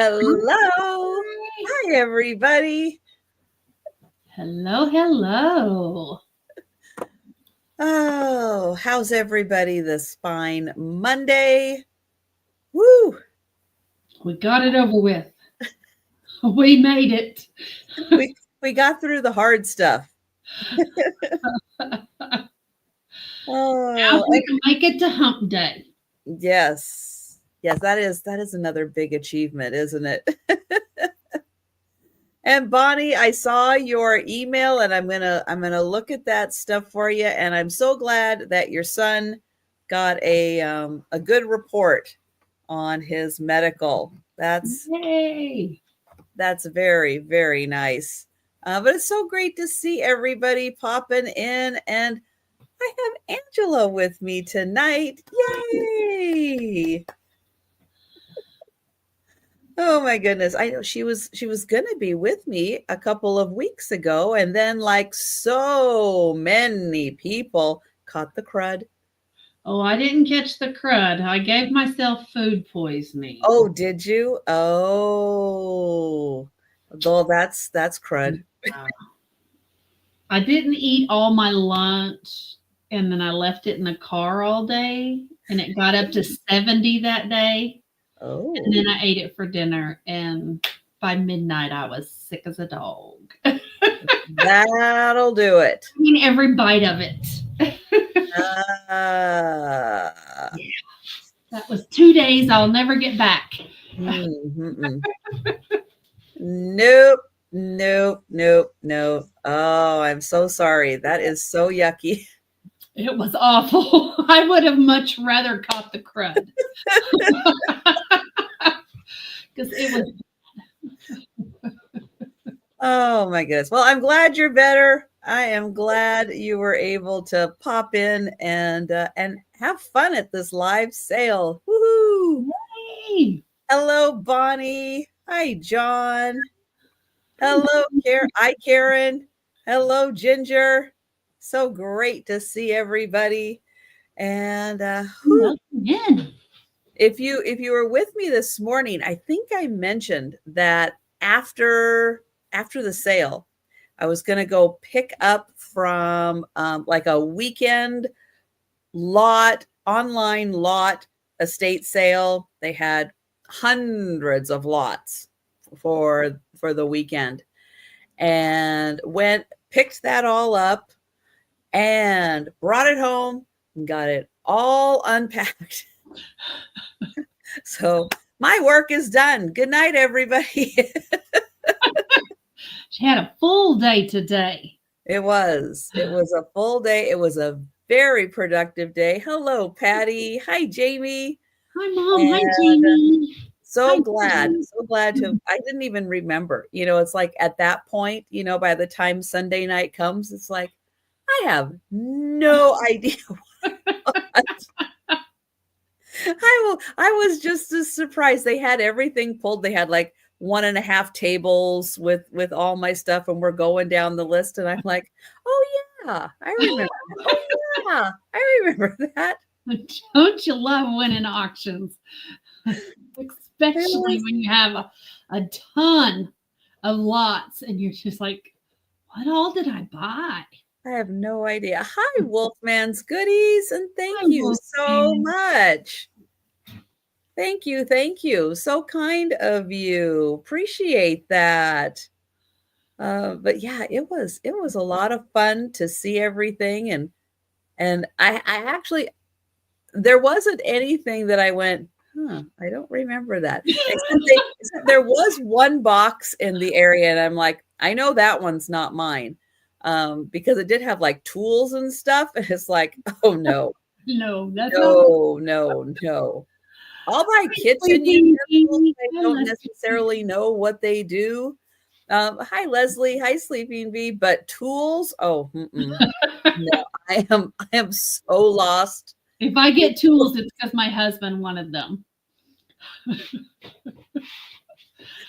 Hello. Hi, everybody. Hello. Oh, how's everybody this fine Monday? Woo! We got it over with. We made it. We got through the hard stuff. Now Oh, we can make it to hump day. yes. Yes, that is another big achievement, isn't it? And Bonnie, I saw your email and I'm gonna look at that stuff for you. And I'm so glad that your son got a good report on his medical. Yay! That's very, very nice. But it's so great to see everybody popping in, and I have Angela with me tonight. Yay! Oh my goodness. I know she was going to be with me a couple of weeks ago, and then like so many people caught the crud. Oh, I didn't catch the crud. I gave myself food poisoning. Oh, did you? Oh. Well, that's crud. I didn't eat all my lunch and then I left it in the car all day and it got up to 70 that day. Oh. And then I ate it for dinner and by midnight I was sick as a dog. That'll do it. I mean, every bite of it. Yeah. That was 2 days I'll never get back. Mm-hmm. Nope. Oh, I'm so sorry. That is so yucky. It was awful. I would have much rather caught the crud. Because it was. Oh my goodness. Well, I'm glad you're better. I am glad you were able to pop in and have fun at this live sale. Woohoo! Hey. Hello, Bonnie. Hi, John. Hello, Karen. Hi, Karen. Hello, Ginger. So great to see everybody. And if you were with me this morning, I think I mentioned that after the sale, I was going to go pick up from like a weekend online lot estate sale. They had hundreds of lots for the weekend, and picked that all up and brought it home and got it all unpacked. So my work is done. Good night, everybody. She had a full day today. It was a full day. It was a very productive day. Hello, Patty. Hi, Jamie. Hi, Mom. Hi, Jamie. So glad to, I didn't even remember, it's like at that point, by the time Sunday night comes, it's like, I have no idea what. I was just as surprised. They had everything pulled. They had like 1.5 tables with all my stuff, and we're going down the list, and I'm like, oh yeah, I remember. Oh yeah, I remember that. Don't you love winning auctions? Especially when you have a ton of lots and you're just like, what all did I buy? I have no idea. Hi, Wolfman's Goodies, and thank you so much. Thank you. So kind of you. Appreciate that. But yeah, it was a lot of fun to see everything, and I actually, there wasn't anything that I went, I don't remember that. Except there was one box in the area, and I'm like, I know that one's not mine. Because it did have like tools and stuff, and it's like, oh no. No. All my kitchen utensils, I don't necessarily know what they do. Hi, Leslie. Hi, Sleeping Bee. But tools, no, I am so lost. If I get tools, it's because my husband wanted them.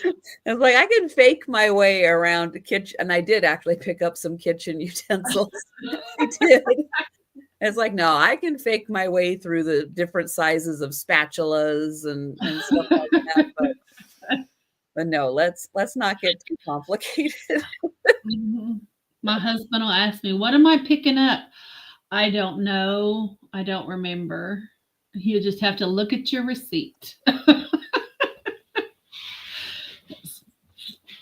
It's like I can fake my way around the kitchen, and I did actually pick up some kitchen utensils. I did. It's like, no, I can fake my way through the different sizes of spatulas and stuff like that. But no, let's not get too complicated. Mhm. My husband will ask me, "What am I picking up?" I don't know. I don't remember. He'll just have to look at your receipt.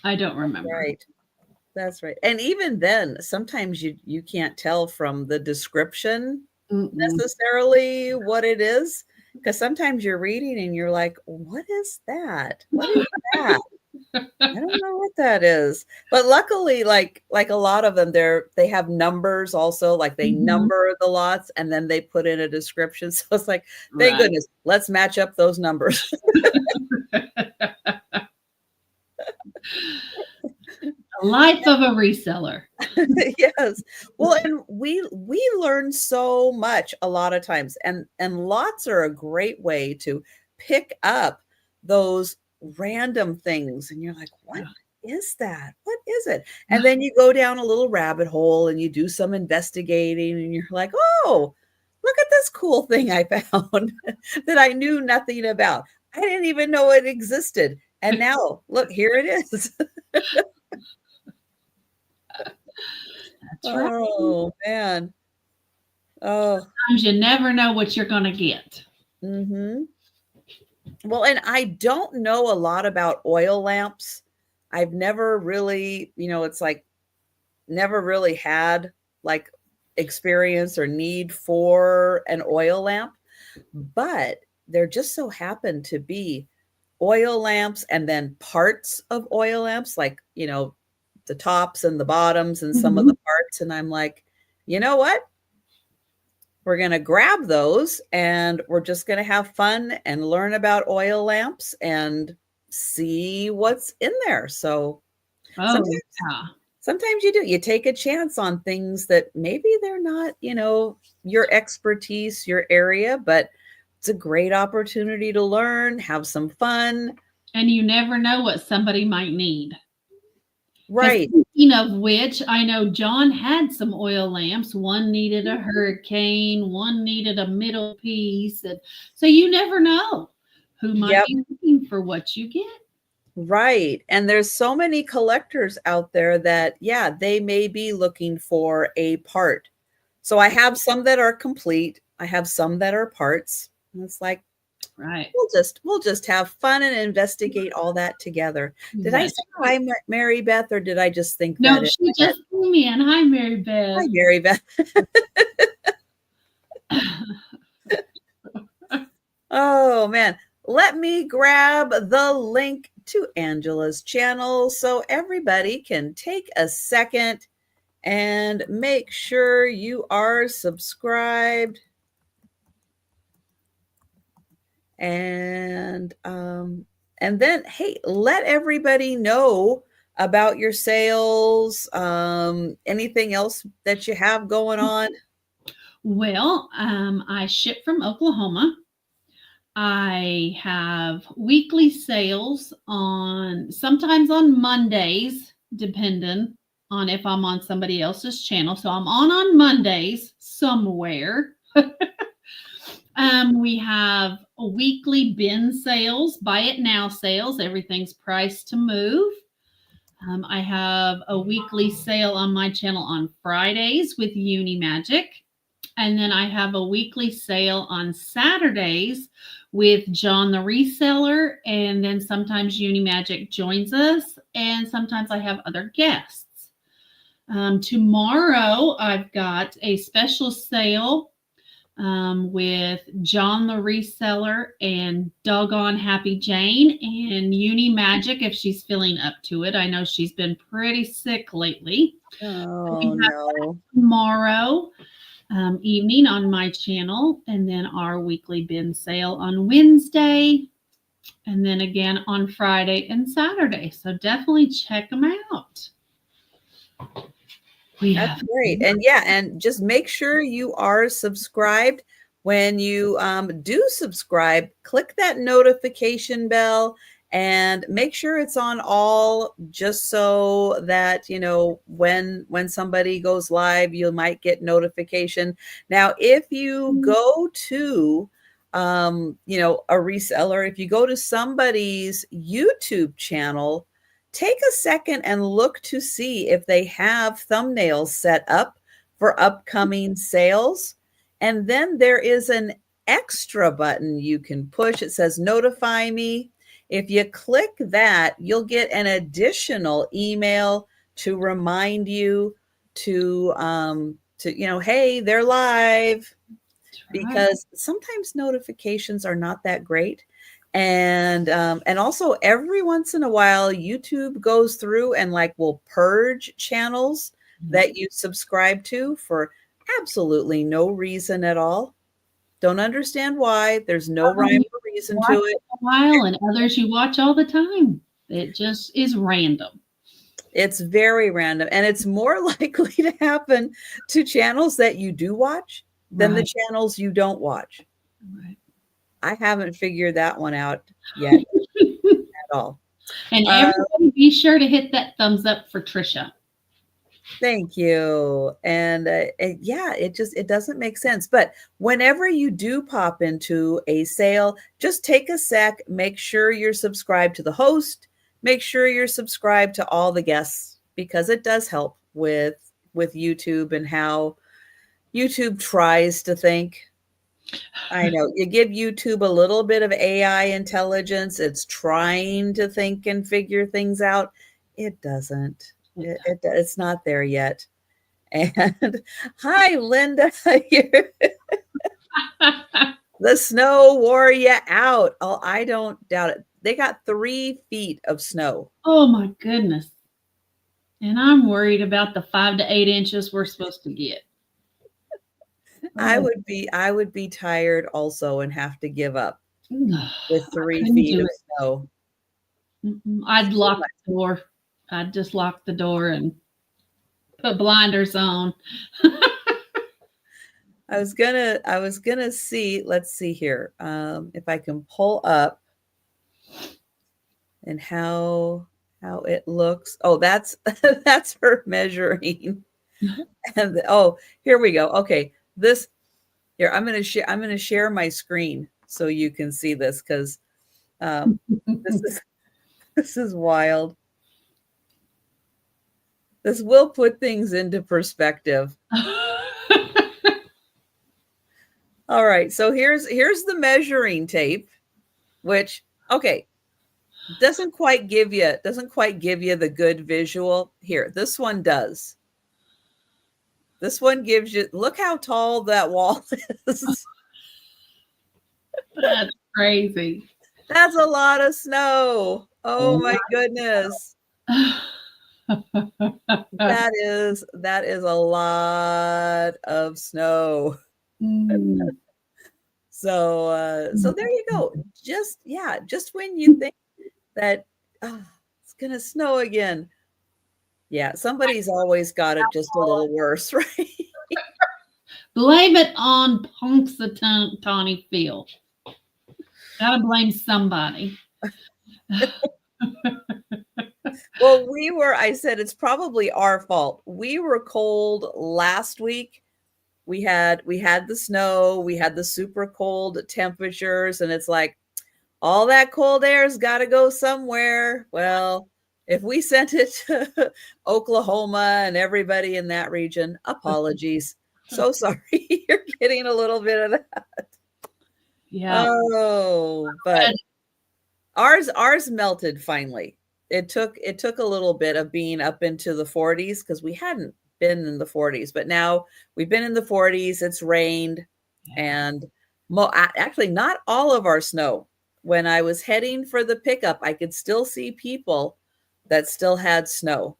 I don't remember. Right. That's right. And even then, sometimes you can't tell from the description Mm-mm. necessarily what it is, because sometimes you're reading and you're like, "What is that? What is that? I don't know what that is." But luckily, like a lot of them, they have numbers also, like they Mhm. number the lots and then they put in a description. So it's like, thank Right. goodness, let's match up those numbers. The life of a reseller. Yes. Well, and we learn so much a lot of times, and lots are a great way to pick up those random things, and you're like, "What is that? What is it?" And then you go down a little rabbit hole and you do some investigating and you're like, "Oh, look at this cool thing I found that I knew nothing about. I didn't even know it existed. And now look, here it is." That's right. Oh, man. Oh, Sometimes you never know what you're gonna get. mhm. Well, and I don't know a lot about oil lamps. I've never really, it's like never really had like experience or need for an oil lamp, but there just so happen to be oil lamps and then parts of oil lamps, like, the tops and the bottoms and some of Mhm. the parts. And I'm like, you know what? We're gonna grab those, and we're just gonna have fun and learn about oil lamps and see what's in there. So, Oh, sometimes yeah. sometimes you take a chance on things that maybe they're not, your expertise, your area, but it's a great opportunity to learn, have some fun. And you never know what somebody might need. 'Cause Right. speaking of which, I know John had some oil lamps. One needed a hurricane, one needed a middle piece, and so you never know who might Yep. be looking for what you get. Right, and there's so many collectors out there that, yeah, they may be looking for a part. So I have some that are complete, I have some that are parts, and it's like, Right. we'll just have fun and investigate all that together. Did I say That's right. hi, Mary Beth, or did I just think No, that in she my head? just flew me in. Hi, Mary Hi, Beth. Mary Beth. Oh, man. Let me grab the link to Angela's channel so everybody can take a second and make sure you are subscribed. And then, hey, let everybody know about your sales, anything else that you have going on. Well, I ship from Oklahoma. I have weekly sales on sometimes on Mondays, depending on if I'm on somebody else's channel. So I'm on Mondays somewhere. We have a weekly bin sales, buy it now sales. Everything's priced to move. I have a weekly sale on my channel on Fridays with Uni Magic. And then I have a weekly sale on Saturdays with John the Reseller. And then sometimes Uni Magic joins us. And sometimes I have other guests. Tomorrow I've got a special sale with John the Reseller and Doggone Happy Jane and Uni Magic if she's feeling up to it. I know she's been pretty sick lately. We Oh, have no. tomorrow evening on my channel, and then our weekly bin sale on Wednesday, and then again on Friday and Saturday. So definitely check them out. We That's have great. And yeah, and just make sure you are subscribed. When you do subscribe, click that notification bell and make sure it's on all, just so that when somebody goes live, you might get notification. Now, if you go to a reseller, if you go to somebody's YouTube channel, take a second and look to see if they have thumbnails set up for upcoming sales. And then there is an extra button you can push. It says notify me. If you click that, you'll get an additional email to remind you hey, they're live, because sometimes notifications are not that great. And also every once in a while, YouTube goes through and will purge channels that you subscribe to for absolutely no reason at all. Don't understand why. There's no rhyme or reason to it. A while, and others you watch all the time. It just is random. It's very random, and it's more likely to happen to channels that you do watch than the channels you don't watch. Right. I haven't figured that one out yet at all. And everybody be sure to hit that thumbs up for Trisha. Thank you. And yeah, it doesn't make sense. But whenever you do pop into a sale, just take a sec, make sure you're subscribed to the host, make sure you're subscribed to all the guests, because it does help with YouTube and how YouTube tries to think. I know you give YouTube a little bit of AI intelligence. It's trying to think and figure things out. It doesn't. It's not there yet. And hi, Linda. The snow wore you out. Oh, I don't doubt it. They got 3 feet of snow. Oh my goodness. And I'm worried about the 5 to 8 inches we're supposed to get. I would be tired also and have to give up with 3 feet of snow. I'd lock the door. I'd just lock the door and put blinders on. I was gonna see, let's see here, if I can pull up and how it looks. Oh, that's that's her measuring. And here we go. Okay, here, I'm gonna share my screen so you can see this, because this is wild. This will put things into perspective. All right, so here's the measuring tape, which, okay, doesn't quite give you the good visual. Here, this one does. This one gives you, look how tall that wall is. That's crazy. That's a lot of snow. Oh my goodness. That is a lot of snow. So there you go. Just when you think that it's gonna snow again, yeah, somebody's always got it just a little worse, right? Blame it on Punxsutawney Phil. Gotta blame somebody. Well, I said it's probably our fault. We were cold last week. We had the snow, we had the super cold temperatures, and it's like, all that cold air's got to go somewhere. Well, if we sent it to Oklahoma and everybody in that region, apologies. So sorry. You're getting a little bit of that. Yeah. Oh, but ours melted finally. It took a little bit of being up into the 40s, because we hadn't been in the 40s, but now we've been in the 40s. It's rained, and actually not all of our snow. When I was heading for the pickup, I could still see people that still had snow.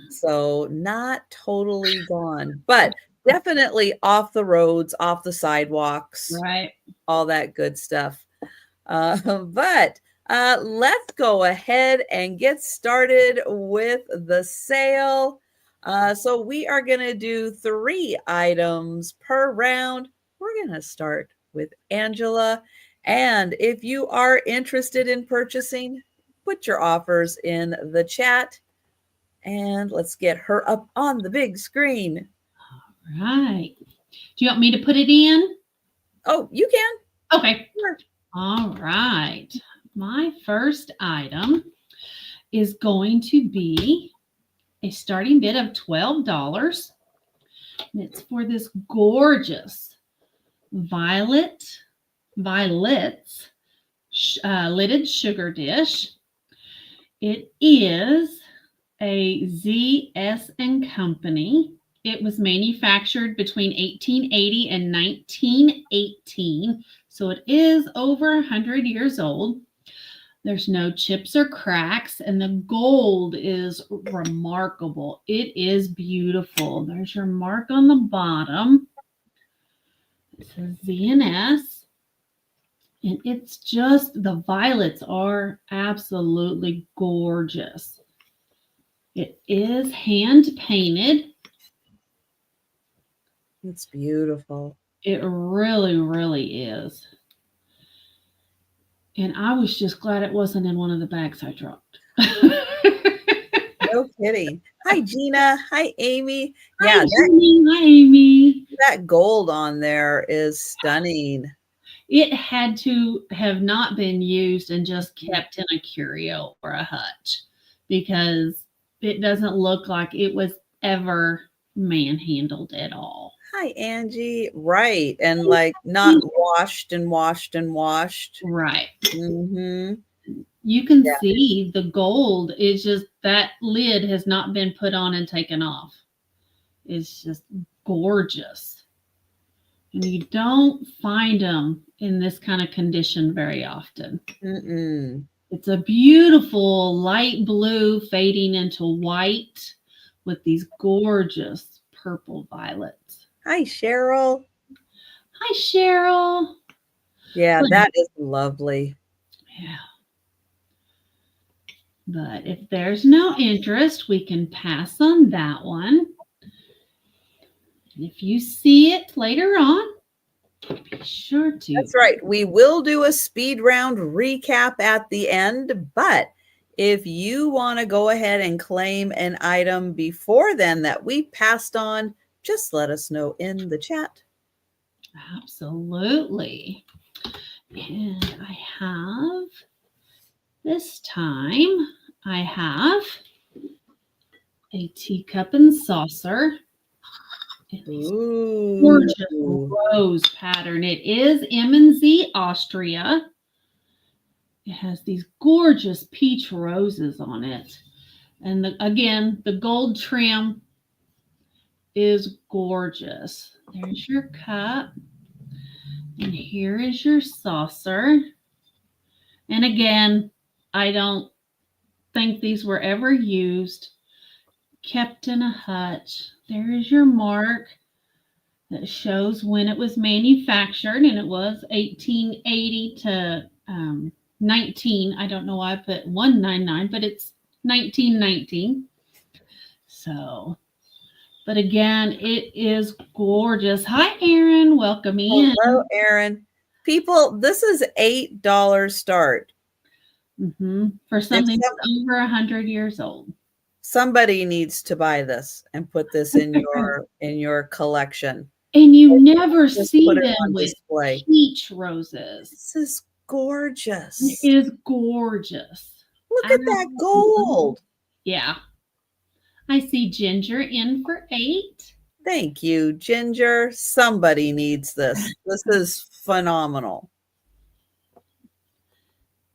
So not totally gone, but definitely off the roads, off the sidewalks, right? All that good stuff. But let's go ahead and get started with the sale. So we are going to do 3 items per round. We're going to start with Angela. And if you are interested in purchasing, put your offers in the chat. And let's get her up on the big screen. All right. Do you want me to put it in? Oh, you can. Okay. Sure. All right. My first item is going to be a starting bid of $12. And it's for this gorgeous violets lidded sugar dish. It is a ZS and Company. It was manufactured between 1880 and 1918, so it is over 100 years old. There's no chips or cracks, and the gold is remarkable. It is beautiful. There's your mark on the bottom. It says ZNS. And it's just, the violets are absolutely gorgeous. It is hand painted. It's beautiful. It really, really is. And I was just glad it wasn't in one of the bags I dropped. No kidding. Hi, Gina. Hi, Amy. Hi, Yeah, Jeannie. Hi, Amy. that gold on there is stunning. It had to have not been used and just kept in a curio or a hutch, because it doesn't look like it was ever manhandled at all. Hi, Angie. Right. And like not washed and washed and washed. Right. Mm-hmm. You can Yeah. see the gold is just, that lid has not been put on and taken off. It's just gorgeous. And you don't find them in this kind of condition very often. Mm-mm. It's a beautiful light blue fading into white with these gorgeous purple violets. Hi, Cheryl. Hi, Cheryl. Yeah, that is lovely. Yeah. But if there's no interest, we can pass on that one. And if you see it later on, be sure to. That's right. We will do a speed round recap at the end, but if you want to go ahead and claim an item before then that we passed on, just let us know in the chat. Absolutely. And I have, this time, I have a teacup and saucer. Ooh. Gorgeous rose pattern. It is M&Z Austria. It has these gorgeous peach roses on it. And again, the gold trim is gorgeous. There's your cup. And here is your saucer. And again, I don't think these were ever used. Kept in a hutch. There is your mark that shows when it was manufactured, and it was 1880 to 19. I don't know why I put 199, but it's 1919. So, but again, it is gorgeous. Hi, Erin. Welcome in. Hello, Erin. People, this is $8 start. For something that's over 100 years old. Somebody needs to buy this and put this in your collection. And you never see them with display. Peach roses. This is gorgeous. It is gorgeous. Look at that gold. Yeah. I see Ginger in for 8. Thank you, Ginger. Somebody needs this. This is phenomenal.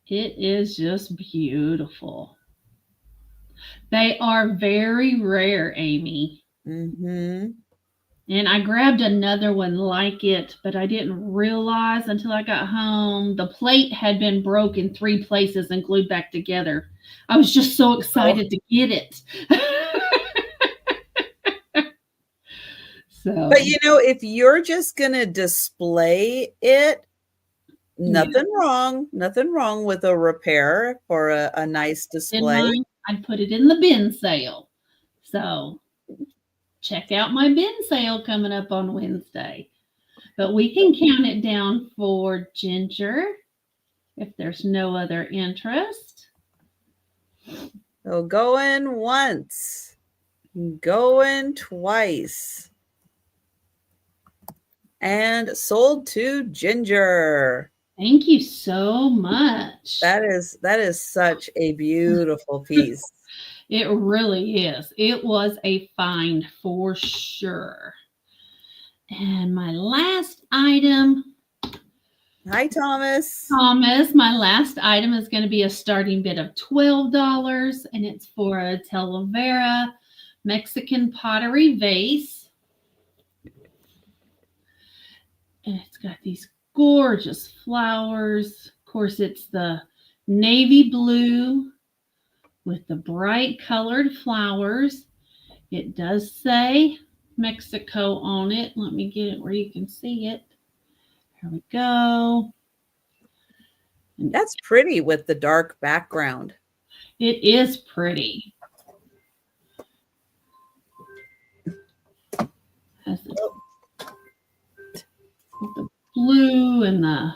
It is just beautiful. They are very rare, Amy. Mm-hmm. And I grabbed another one like it, but I didn't realize until I got home the plate had been broke in 3 places and glued back together. I was just so excited to get it. But you know, if you're just gonna display it, nothing wrong with a repair for a nice display. I'd put it in the bin sale. So check out my bin sale coming up on Wednesday. But we can count it down for Ginger if there's no other interest. So going once, going twice. and sold to Ginger. Thank you so much. That is such a beautiful piece. It really is. It was a find for sure. And my last item, Hi, Thomas. my last item is going to be a starting bid of $12, and it's for a Talavera Mexican pottery vase. And it's got these gorgeous flowers. Of course, it's the navy blue with the bright colored flowers. It does say Mexico on it. Let me get it where you can see it. Here we go. That's pretty with the dark background. It is pretty. Has the blue and the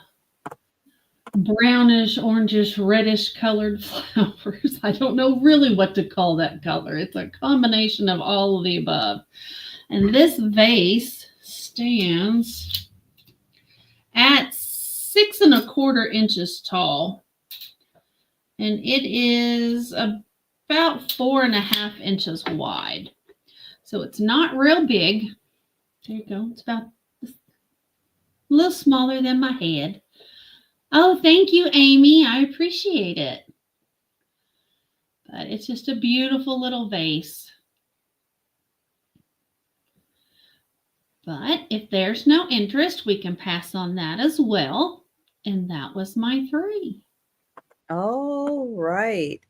brownish, orangish, reddish colored flowers. I don't know really what to call that color. It's a combination of all of the above. And this vase stands at 6¼ inches tall. And it is about 4½ inches wide. So it's not real big. There you go. It's about a little smaller than my head. Oh, thank you, Amy. I appreciate it. But it's just a beautiful little vase. But if there's no interest, we can pass on that as well. And that was my 3. Oh, right.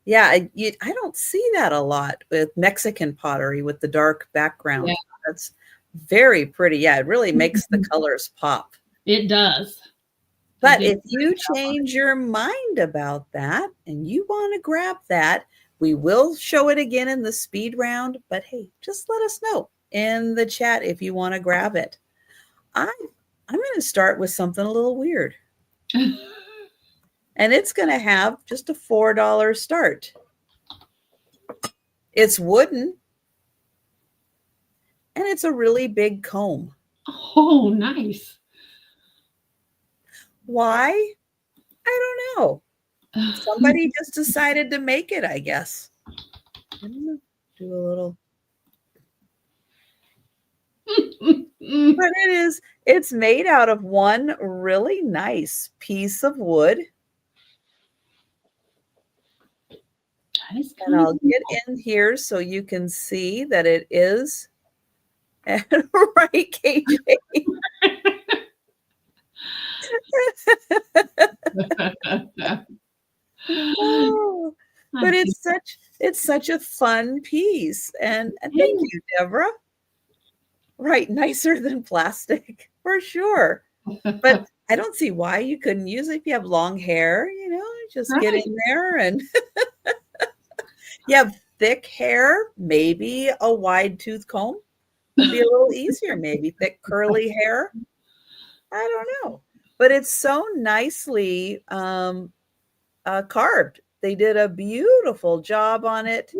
Yeah, I don't see that a lot with Mexican pottery with the dark background. Yeah. That's very pretty. Yeah, it really makes the colors pop. It does. But if you change your mind about that and you want to grab that, we will show it again in the speed round. But hey, just let us know in the chat if you want to grab it. I'm going to start with something a little weird. And it's going to have just a $4 start. It's wooden. And it's a really big comb. Oh, nice. Why? I don't know. Somebody just decided to make it, I guess. I'm going to do a little. But it's made out of one really nice piece of wood. And I'll get in here so you can see that it is. Right, KJ. Oh, but it's such a fun piece. And thank you, Deborah. Right, nicer than plastic, for sure. But I don't see why you couldn't use it if you have long hair, just get in there and you have thick hair, maybe a wide tooth comb would be a little easier, maybe thick curly hair. I don't know. But it's so nicely carved. They did a beautiful job on it.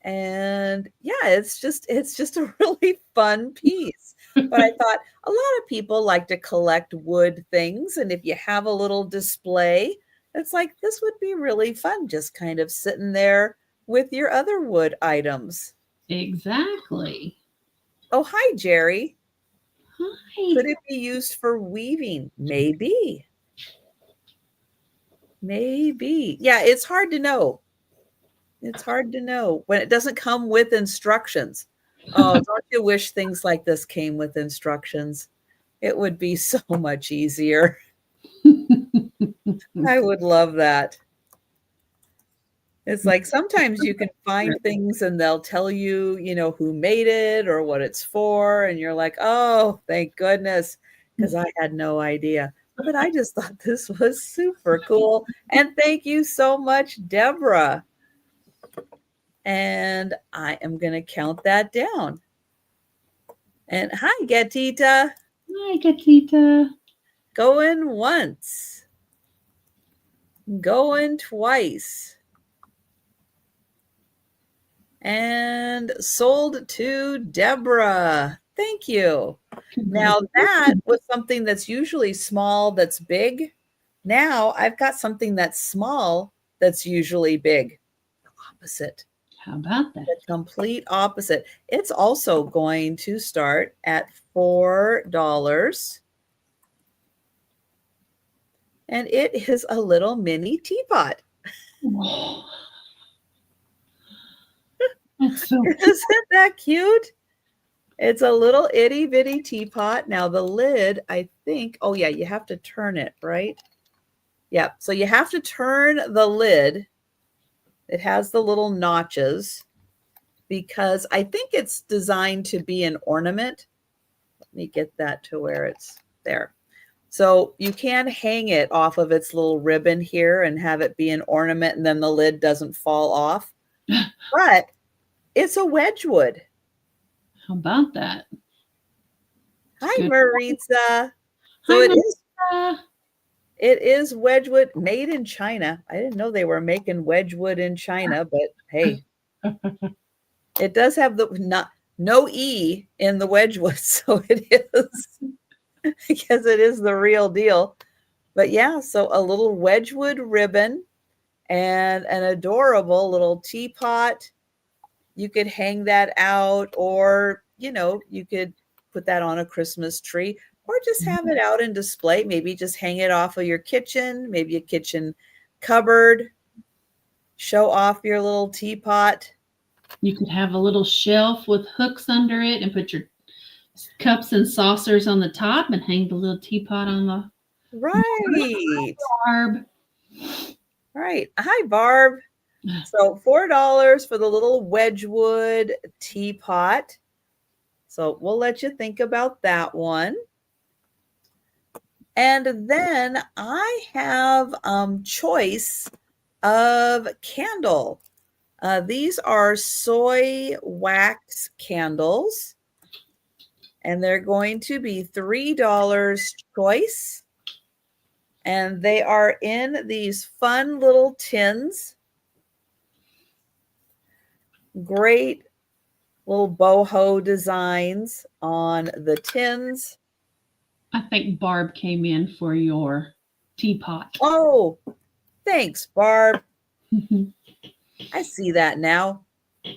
And yeah, it's just a really fun piece. But I thought a lot of people like to collect wood things. And if you have a little display, it's like, this would be really fun, just kind of sitting there with your other wood items. Exactly. Oh, hi, Jerry. Hi. Could it be used for weaving? Maybe. Maybe. Yeah, it's hard to know. It's hard to know when it doesn't come with instructions. Oh, don't you wish things like this came with instructions? It would be so much easier. I would love that. It's like sometimes you can find things and they'll tell you, who made it or what it's for. And you're like, oh, thank goodness, because I had no idea. But I just thought this was super cool. And thank you so much, Deborah. And I am going to count that down. And hi, Gatita. Hi, Gatita. Going once. Going twice. And sold to Deborah. Thank you. Now that was something that's usually small that's big. Now I've got something that's small that's usually big. The opposite. How about that? The complete opposite. It's also going to start at $4. And it is a little mini teapot. Oh, that's so cute. Isn't that cute? It's a little itty bitty teapot. Now the lid, I think, oh yeah, you have to turn it, right? Yeah, so you have to turn the lid. It has the little notches because I think it's designed to be an ornament. Let me get that to where it's there. So you can hang it off of its little ribbon here and have it be an ornament, and then the lid doesn't fall off. But it's a Wedgwood. How about that? Hi, Maritza. So Hi, it is Wedgwood made in China. I didn't know they were making Wedgwood in China, but hey, it does have no E in the Wedgwood, so it is because it is the real deal. But yeah, so a little Wedgwood ribbon and an adorable little teapot. You could hang that out, or you could put that on a Christmas tree, or just have it out in display. Maybe just hang it off of your kitchen, maybe a kitchen cupboard. Show off your little teapot. You could have a little shelf with hooks under it and put your cups and saucers on the top and hang the little teapot on the Right. Barb. Right. Hi, Barb. So $4 for the little Wedgwood teapot. So we'll let you think about that one. And then I have choice of candle. These are soy wax candles, and they're going to be $3 choice. And they are in these fun little tins. Great little boho designs on the tins. I think Barb came in for your teapot. Oh, thanks, Barb. I see that now.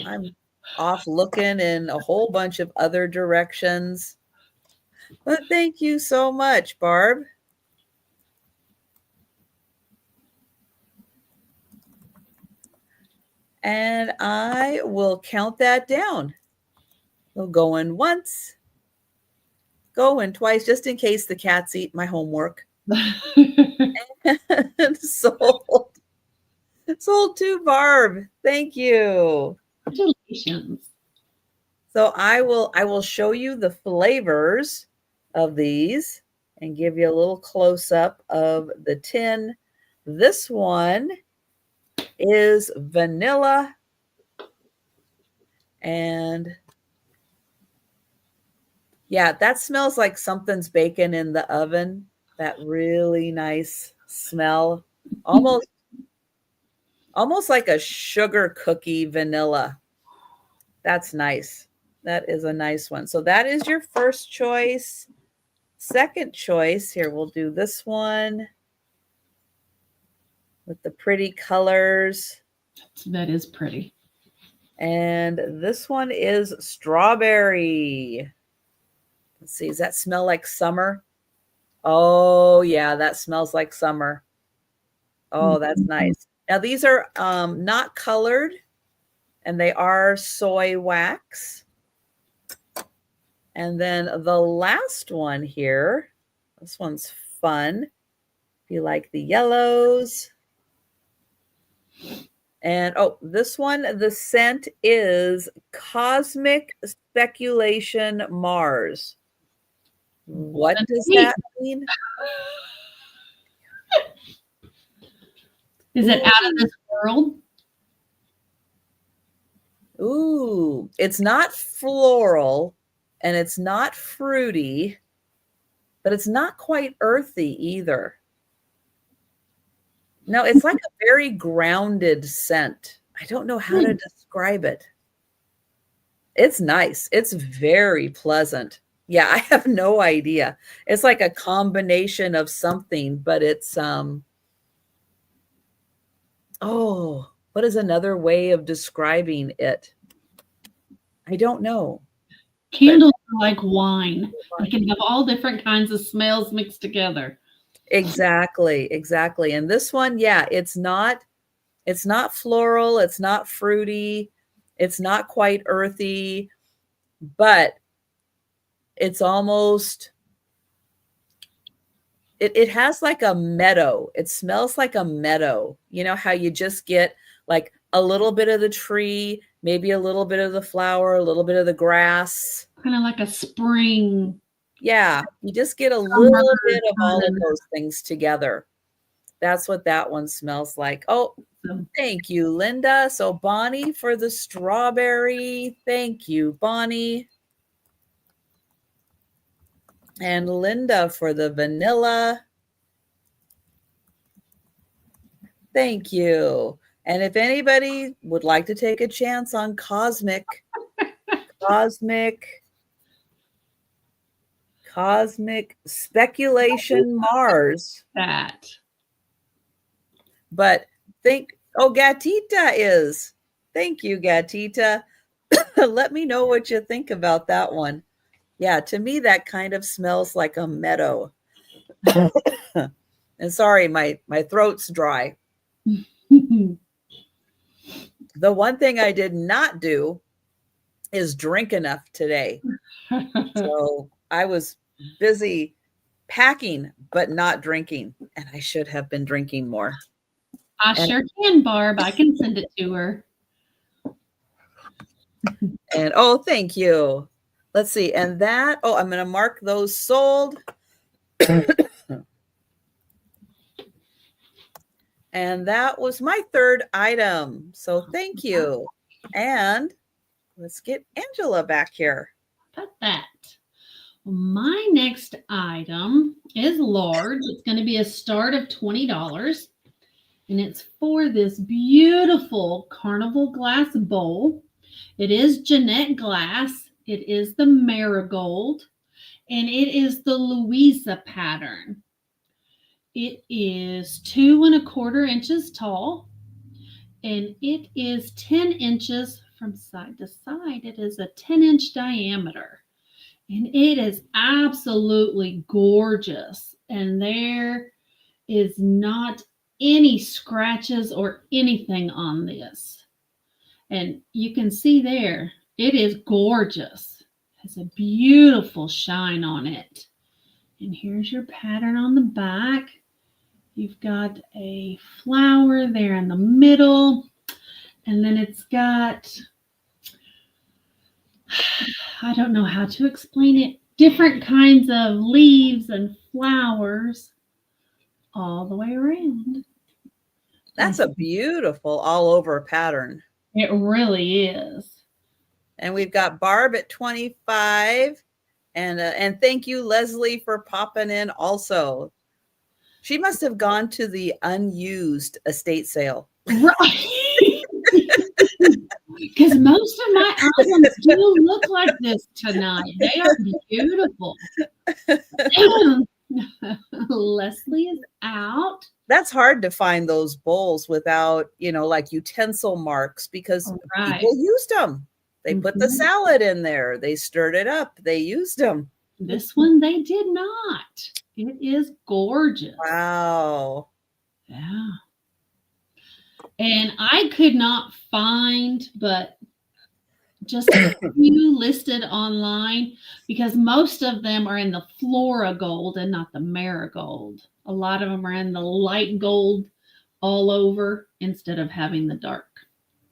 I'm off looking in a whole bunch of other directions. But thank you so much, Barb. And I will count that down. We'll go in once, go in twice, just in case the cats eat my homework. And sold to Barb. Thank you. Congratulations. So I will show you the flavors of these and give you a little close up of the tin. This one is vanilla, and yeah, that smells like something's baking in the oven. That really nice smell. Almost like a sugar cookie vanilla. That's nice. That is a nice one. So that is your first choice. Second choice, here we'll do this one with the pretty colors. That is pretty. And this one is strawberry. Let's see, does that smell like summer? Oh, yeah, that smells like summer. Oh, that's nice. Now, these are not colored, and they are soy wax. And then the last one here, this one's fun. If you like the yellows. And oh, this one, the scent is Cosmic Speculation Mars. What does that mean? Is it out of this world? Ooh, it's not floral and it's not fruity, but it's not quite earthy either. No, it's like a very grounded scent. I don't know how to describe it. It's nice. It's very pleasant. Yeah, I have no idea. It's like a combination of something, but it's oh, what is another way of describing it? I don't know. But Candles are like wine. They can have all different kinds of smells mixed together. exactly, exactly. And this one, yeah, it's not floral, it's not fruity, it's not quite earthy, but it's almost it has like a meadow. It smells like a meadow. You know how you just get like a little bit of the tree, maybe a little bit of the flower, a little bit of the grass. Kind of like a spring Yeah, you just get a summer little bit of all of kind those things together. That's what that one smells like. Oh, of. thank you, Linda. So Bonnie for the strawberry. Thank you, Bonnie. And Linda for the vanilla. Thank you. And if anybody would like to take a chance on cosmic speculation Mars, That. but oh, Gatita is. Thank you, Gatita. Let me know what you think about that one. Yeah, to me, that kind of smells like a meadow. And sorry, my throat's dry. The one thing I did not do is drink enough today. So I was busy packing, but not drinking. And I should have been drinking more. I sure can, Barb. I can send it to her. And oh, thank you. Let's see. And that, oh, I'm going to mark those sold. And that was my third item. So thank you. And let's get Angela back here. How about that? My next item is large. It's going to be a start of $20. And it's for this beautiful carnival glass bowl. It is Jeanette glass. It is the marigold. And it is the Louisa pattern. It is 2¼ inches tall. And it is 10 inches from side to side. It is a 10-inch diameter. And it is absolutely gorgeous. And there is not any scratches or anything on this. And you can see there, it is gorgeous. It has a beautiful shine on it. And here's your pattern on the back. You've got a flower there in the middle. And then it's got, I don't know how to explain it, different kinds of leaves and flowers all the way around. That's a beautiful all over pattern. It really is. And we've got Barb at 25. And thank you, Leslie, for popping in also. She must have gone to the unused estate sale. Right. Because most of my items do look like this tonight. They are beautiful. Leslie is out. That's hard to find those bowls without, like utensil marks because people used them. They put the salad in there. They stirred it up. They used them. This one they did not. It is gorgeous. Wow. Yeah. And I could not find but just a few listed online because most of them are in the Flora gold and not the marigold. A lot of them are in the light gold all over instead of having the dark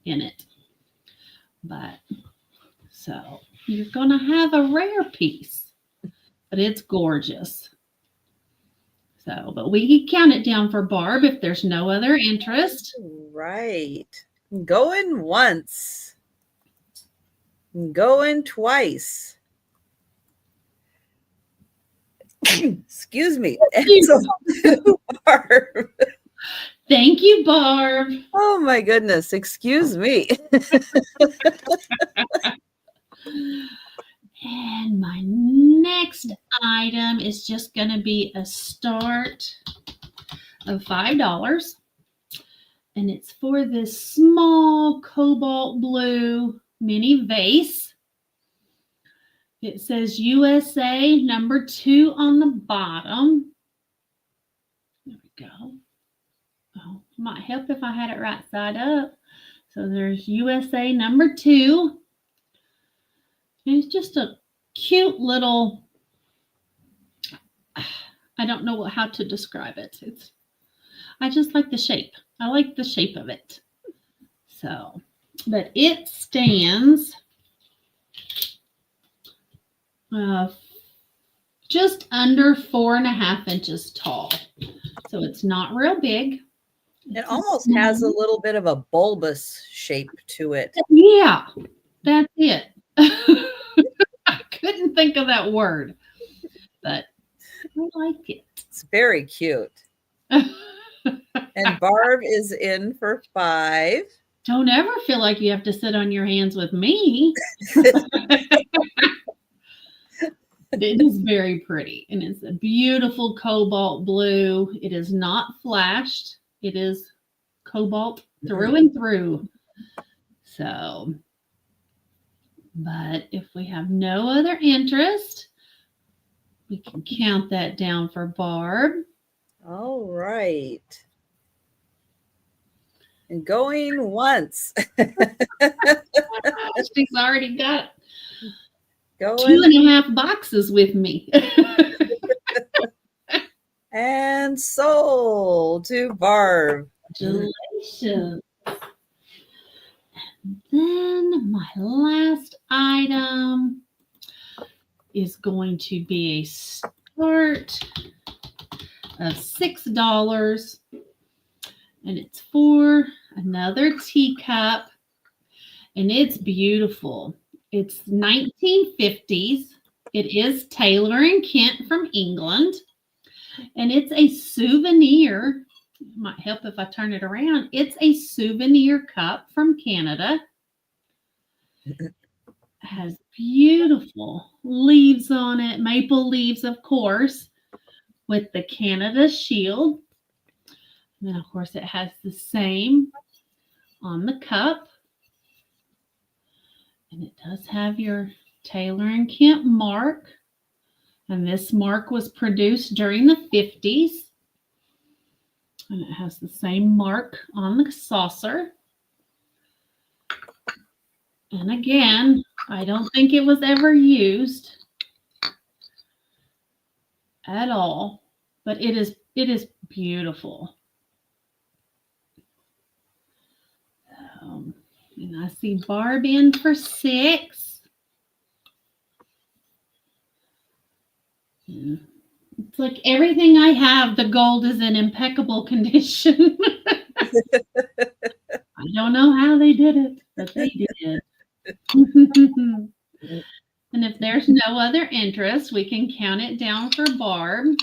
in it. But so you're going to have a rare piece, but it's gorgeous. So, but we can count it down for Barb if there's no other interest. Right. Going once. Going twice. Excuse me. And so, Barb. Thank you, Barb. Oh my goodness. Excuse me. And my item is just going to be a start of $5. And it's for this small cobalt blue mini vase. It says USA #2 on the bottom. There we go. Oh, might help if I had it right side up. So there's USA #2. And it's just a cute little, I don't know how to describe it. I just like the shape. I like the shape of it. So, but it stands just under 4.5 inches tall. So it's not real big. It almost has a little bit of a bulbous shape to it. Yeah, that's it. I couldn't think of that word, but I like it. It's very cute. And Barb is in for 5. Don't ever feel like you have to sit on your hands with me. It is very pretty, and it's a beautiful cobalt blue. It is not flashed. It is cobalt through and through. So, but if we have no other interest, we can count that down for Barb. All right. And going once. She's already got going 2.5 boxes with me. And sold to Barb. Congratulations. And then my last item is going to be a start of $6. And it's for another teacup. And it's beautiful. It's 1950s. It is Taylor and Kent from England. And it's a souvenir. It might help if I turn it around. It's a souvenir cup from Canada. It has beautiful leaves on it. Maple leaves, of course, with the Canada shield. And then, of course, it has the same on the cup. And it does have your Taylor and Kent mark. And this mark was produced during the 50s. And it has the same mark on the saucer. And again, I don't think it was ever used at all. But it is beautiful. And I see Barb in for 6. It's like everything I have, the gold is in impeccable condition. I don't know how they did it, but they did. And if there's no other interest, we can count it down for Barb.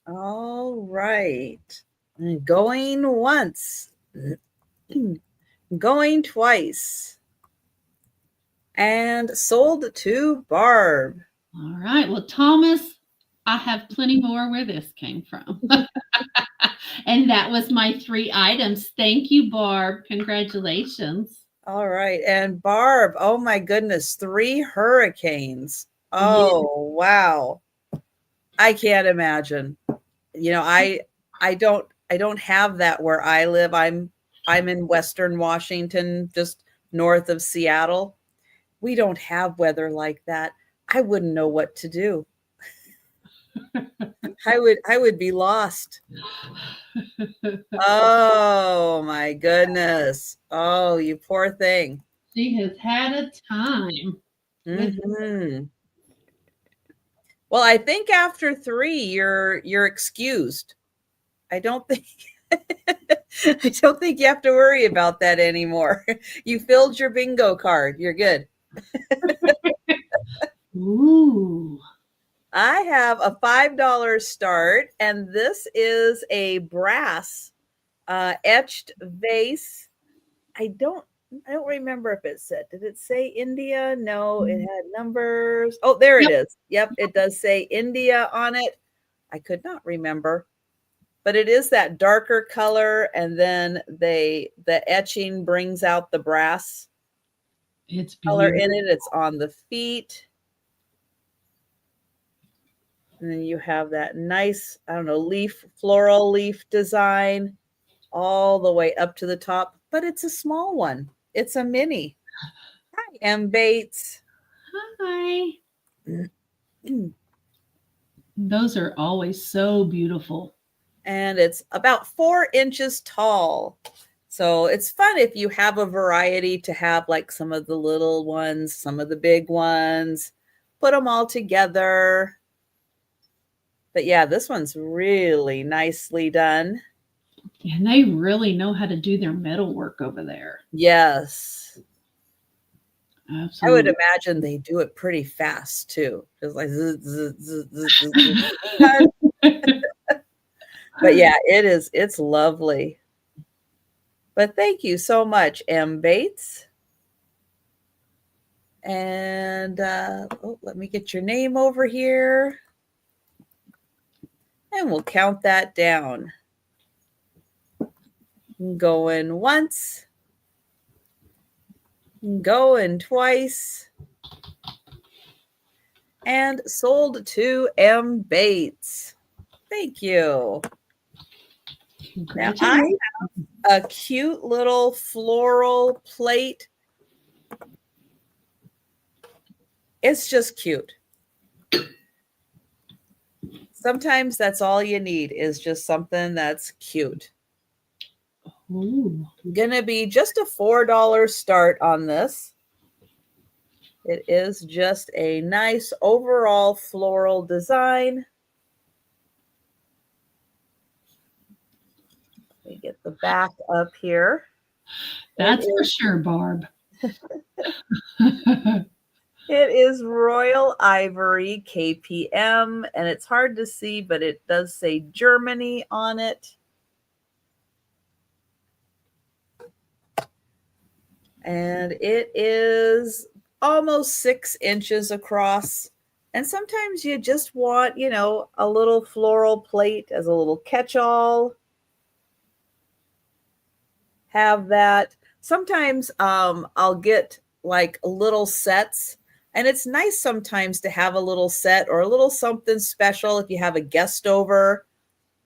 All right. Going once. Going twice. And sold to Barb. All right. Well, Thomas, I have plenty more where this came from. And that was my 3 items. Thank you, Barb. Congratulations. All right. And Barb, oh my goodness, 3 hurricanes. Oh, yeah. Wow. I can't imagine. You know, I don't have that where I live. I'm in Western Washington, just north of Seattle. We don't have weather like that. I wouldn't know what to do. I would be lost. Oh my goodness. Oh, you poor thing. She has had a time. Mm-hmm. Well, I think after 3, you're excused. I don't think you have to worry about that anymore. You filled your bingo card. You're good. Ooh. I have a $5 start, and this is a brass etched vase. I don't I don't remember if it said, did it say India? No, it had numbers. Oh, there it is. Yep, it does say India on it. I could not remember. But it is that darker color, and then the etching brings out the brass It's color beautiful. in it. It's on the feet. And then you have that nice, I don't know, floral leaf design all the way up to the top, but it's a small one. It's a mini. Hi, M. Bates. Hi. Those are always so beautiful. And it's about 4 inches tall. So it's fun if you have a variety to have like some of the little ones, some of the big ones, put them all together. But yeah, this one's really nicely done. And they really know how to do their metal work over there. Yes. Absolutely. I would imagine they do it pretty fast too. Just like zzz, zzz, zzz, zzz, zzz. But yeah, it's lovely. But thank you so much, M. Bates. And let me get your name over here. And we'll count that down. Going once. Going twice. And sold to M. Bates. Thank you. Now I have a cute little floral plate. It's just cute. Sometimes that's all you need is just something that's cute. Ooh. Gonna be just a $4 start on this. It is just a nice overall floral design. Let me get the back up here. That's for sure, Barb. It is Royal Ivory KPM, and it's hard to see, but it does say Germany on it. And it is almost 6 inches across. And sometimes you just want, you know, a little floral plate as a little catch-all. Have that. Sometimes I'll get like little sets, and it's nice sometimes to have a little set or a little something special if you have a guest over.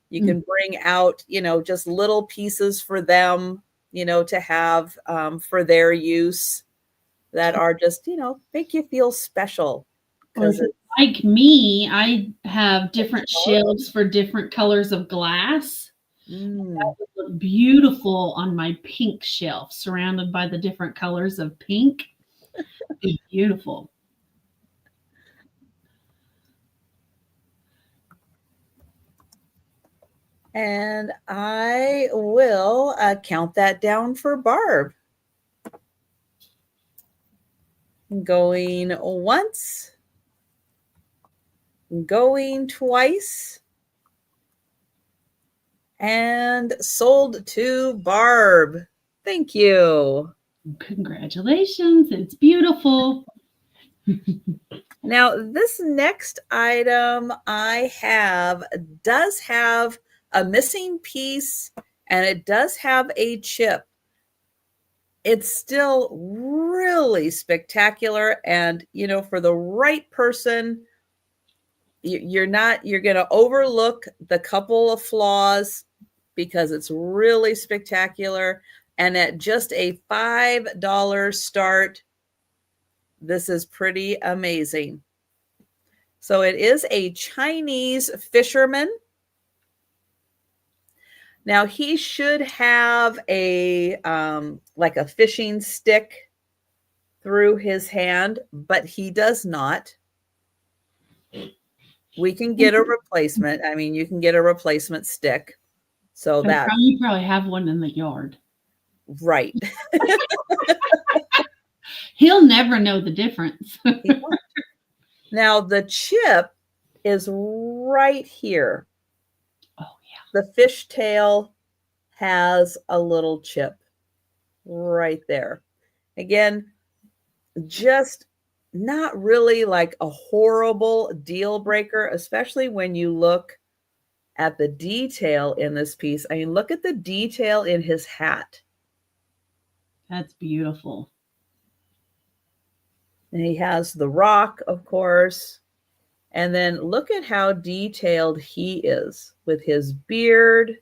You can bring out, you know, just little pieces for them, you know, to have for their use that are just, you know, make you feel special. Because like me, I have different shelves for different colors of glass. That would look beautiful on my pink shelf, surrounded by the different colors of pink. It's beautiful. And I will count that down for Barb. Going once, going twice, and sold to Barb. Thank you. Congratulations. It's beautiful. Now, this next item I have does have a missing piece, and it does have a chip. It's still really spectacular, and you know, for the right person, you're going to overlook the couple of flaws because it's really spectacular. And at just a $5 start, this is pretty amazing. So it is a Chinese fisherman. Now he should have a like a fishing stick through his hand, but he does not. We can get a replacement. I mean, you can get a replacement stick. So that you probably have one in the yard. Right. He'll never know the difference. Now the chip is right here. Oh yeah. The fishtail has a little chip right there. Again, just not really like a horrible deal breaker, especially when you look at the detail in this piece. I mean, look at the detail in his hat. That's beautiful. And he has the rock, of course. And then look at how detailed he is with his beard,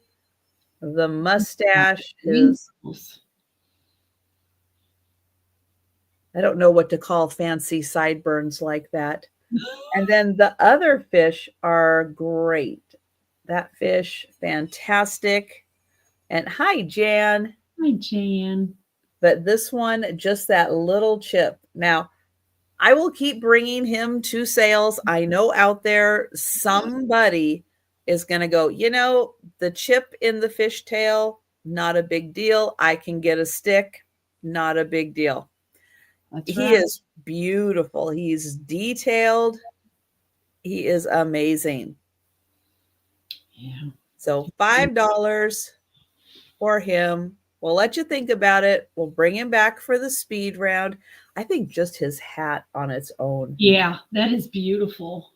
the mustache, his, I don't know what to call fancy sideburns like that. And then the other fish are great. That fish, fantastic. And hi, Jan. Hi, Jan. But this one, just that little chip. Now, I will keep bringing him to sales. I know out there somebody is going to go, the chip in the fishtail, not a big deal. I can get a stick, not a big deal. He is beautiful. He's detailed. He is amazing. Yeah. So $5 for him. We'll let you think about it. We'll bring him back for the speed round. I think just his hat on its own. Yeah, that is beautiful.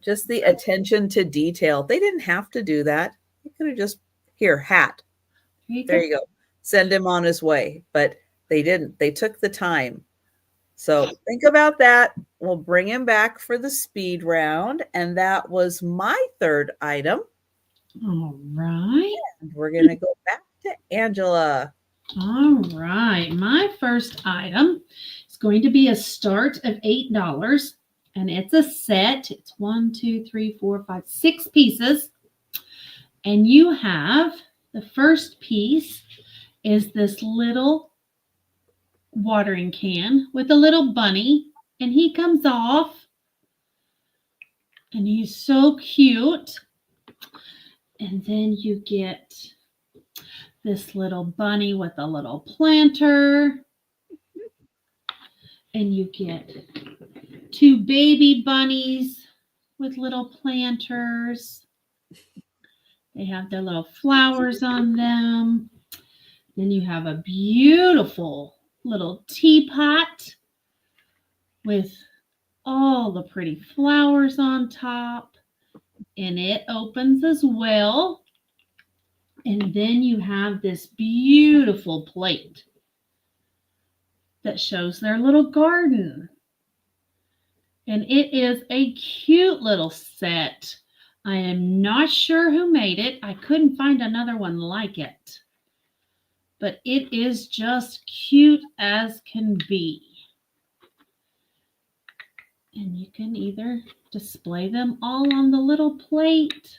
Just the attention to detail. They didn't have to do that. They could have just, here, hat. There you go. Send him on his way. But they didn't. They took the time. So think about that. We'll bring him back for the speed round. And that was my third item. All right. And we're going to go back to Angela. All right. My first item is going to be a start of $8. And it's a set. It's 1, 2, 3, 4, 5, 6 pieces. And you have the first piece is this little watering can with a little bunny. And he comes off. And he's so cute. And then you get this little bunny with a little planter. And you get 2 baby bunnies with little planters. They have their little flowers on them. Then you have a beautiful little teapot with all the pretty flowers on top. And it opens as well. And then you have this beautiful plate that shows their little garden. And it is a cute little set. I am not sure who made it. I couldn't find another one like it. But it is just cute as can be. And you can either display them all on the little plate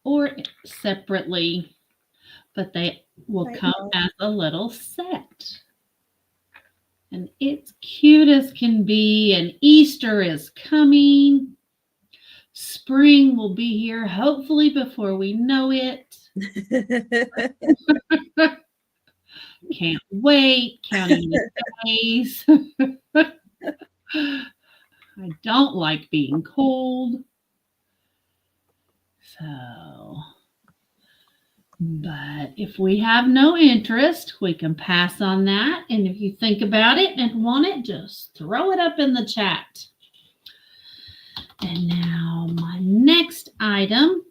or separately, but they will come as a little set. And it's cute as can be, and Easter is coming. Spring will be here, hopefully before we know it. Can't wait, counting the days. I don't like being cold. So, but if we have no interest, we can pass on that. And if you think about it and want it, just throw it up in the chat. And now my next item,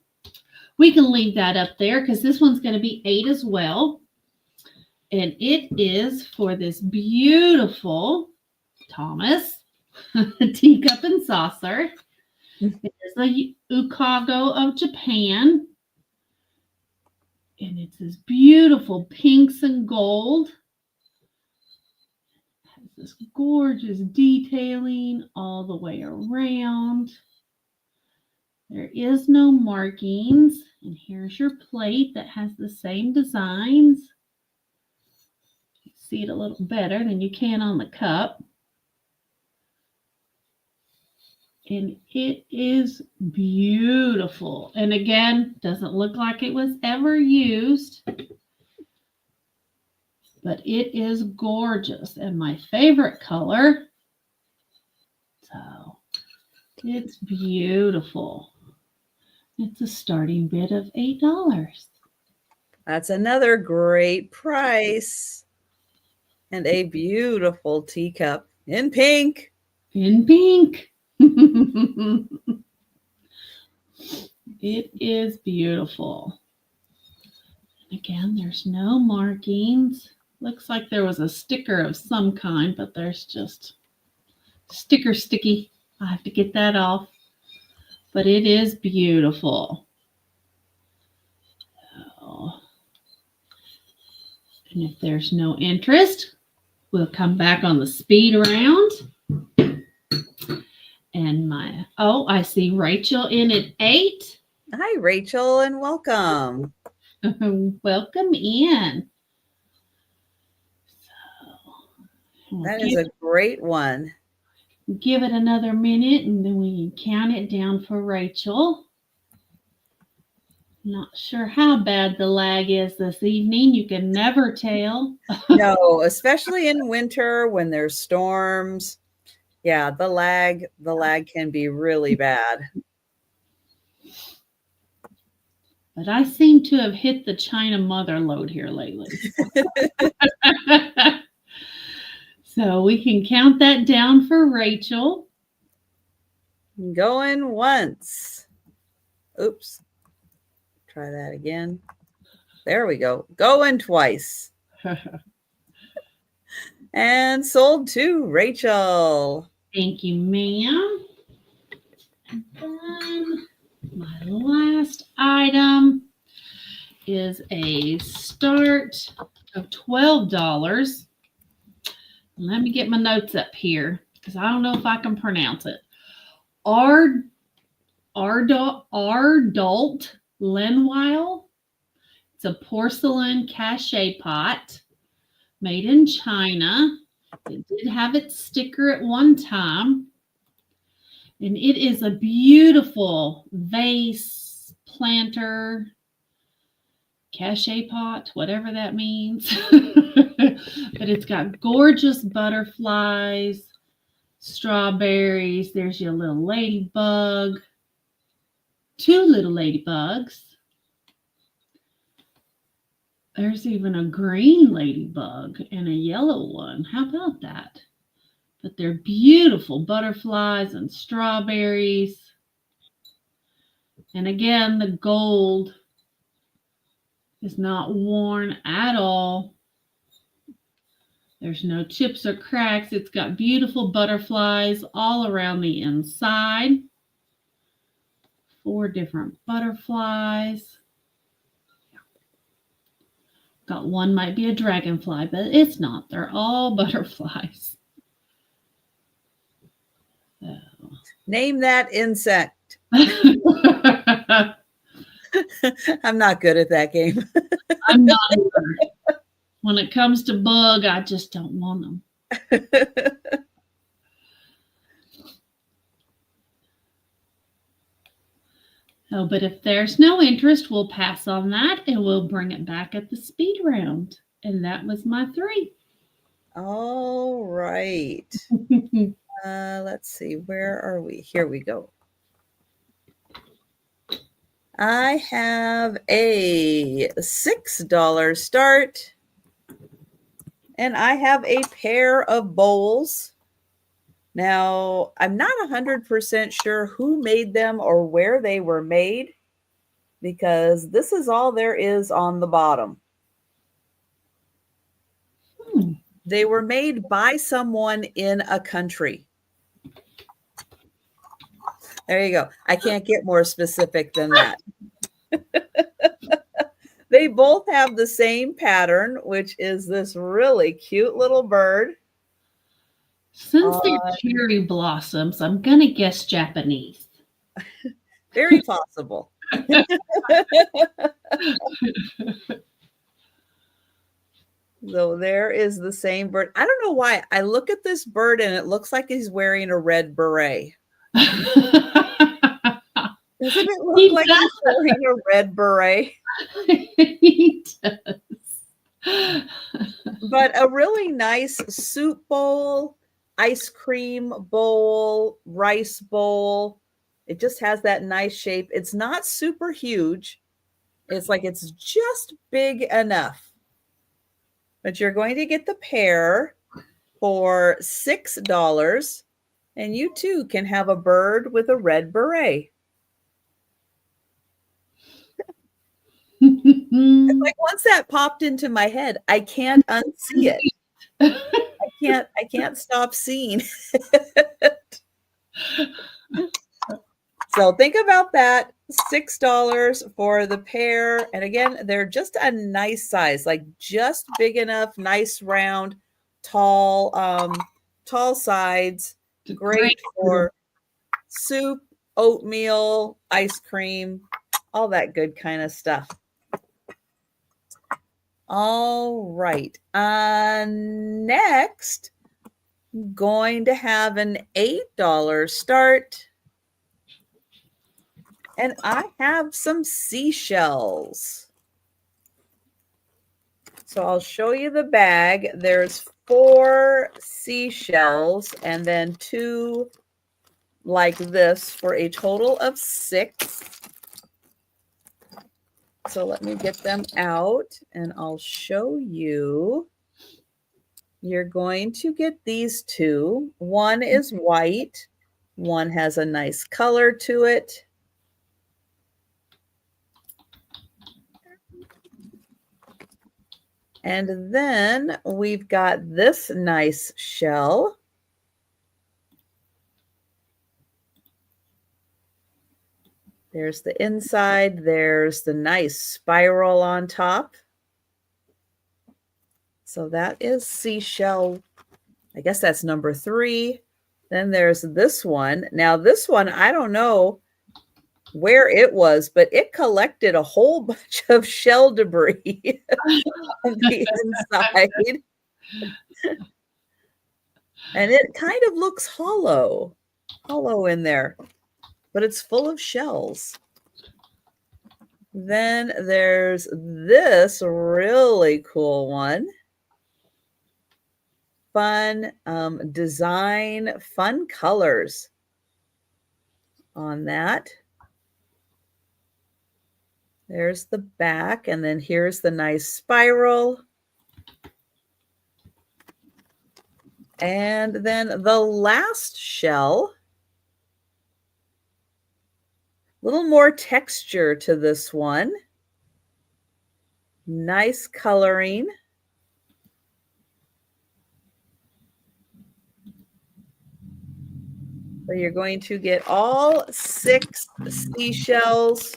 we can leave that up there because this one's going to be 8 as well. And it is for this beautiful Thomas teacup and saucer. It is a Ukago of Japan. And it's this beautiful pinks and gold. It has this gorgeous detailing all the way around. There is no markings. And here's your plate that has the same designs. You see it a little better than you can on the cup. And it is beautiful. And again, doesn't look like it was ever used. But it is gorgeous. And my favorite color. So it's beautiful. It's a starting bid of $8. That's another great price. And a beautiful teacup in pink. In pink. It is beautiful. Again, there's no markings. Looks like there was a sticker of some kind, but there's just sticker sticky. I have to get that off. But it is beautiful. Oh. And if there's no interest, we'll come back on the speed round. And I see Rachel in at 8. Hi, Rachel, and welcome. Welcome in. So, that is a great one. Give it another minute and then we can count it down for Rachel. Not sure how bad the lag is this evening. You can never tell. No, especially in winter when there's storms. Yeah, the lag can be really bad. But I seem to have hit the China mother load here lately. So we can count that down for Rachel. Going once. Oops. Try that again. There we go. Going twice. And sold to Rachel. Thank you, ma'am. And then my last item is a start of $12. Let me get my notes up here because I don't know if I can pronounce it. Ardult Lenwile. It's a porcelain cachet pot made in China. It did have its sticker at one time. And it is a beautiful vase, planter, cachet pot, whatever that means. But it's got gorgeous butterflies, strawberries. There's your little ladybug. 2 little ladybugs. There's even a green ladybug and a yellow one. How about that? But they're beautiful butterflies and strawberries. And again, the gold is not worn at all. There's no chips or cracks. It's got beautiful butterflies all around the inside. 4 different butterflies. Got one might be a dragonfly, but it's not. They're all butterflies. So. Name that insect. I'm not good at that game. I'm not either. When it comes to bug, I just don't want them. Oh, but if there's no interest, we'll pass on that and we'll bring it back at the speed round. And that was my 3. All right. Let's see. Where are we? Here we go. I have a $6 start. And I have a pair of bowls. Now, I'm not 100% sure who made them or where they were made because this is all there is on the bottom. They were made by someone in a country. There you go. I can't get more specific than that. They both have the same pattern, which is this really cute little bird. Since they're cherry blossoms, I'm going to guess Japanese. Very possible. So there is the same bird. I don't know why. I look at this bird and it looks like he's wearing a red beret. Doesn't it look like he's wearing a red beret? He does. But a really nice soup bowl, ice cream bowl, rice bowl. It just has that nice shape. It's not super huge. It's like it's just big enough. but you're going to get the pair for $6, and you too can have a bird with a red beret. It's like once that popped into my head, I can't unsee it. I can't stop seeing it. So think about that. $6 for the pair. And again, they're just a nice size, like just big enough, nice round, tall, tall sides. Great for soup, oatmeal, ice cream, all that good kind of stuff. All right. Next, going to have an $8 start. And I have some seashells. So I'll show you the bag. There's 4 seashells and then 2 like this for a total of 6. So let me get them out and I'll show you. You're going to get these 2. One is white. One has a nice color to it. And then we've got this nice shell. There's the inside. There's the nice spiral on top. So that is seashell. I guess that's number 3. Then there's this one. Now this one, I don't know where it was, but it collected a whole bunch of shell debris on the inside. And it kind of looks hollow in there, but it's full of shells. Then there's this really cool one. Fun design, fun colors on that. There's the back, and then here's the nice spiral. And then the last shell, a little more texture to this one. Nice coloring. So you're going to get all 6 seashells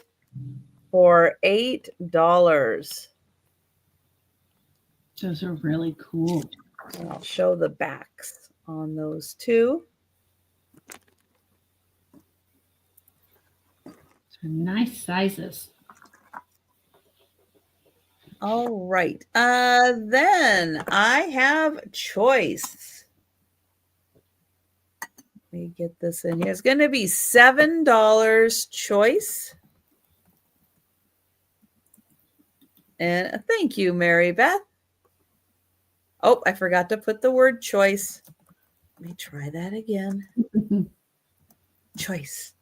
for $8. Those are really cool. And I'll show the backs on those 2. They're nice sizes. All right. Then I have choice. Let me get this in here. It's going to be $7 choice. And thank you, Mary Beth. Oh, I forgot to put the word choice. Let me try that again. Choice.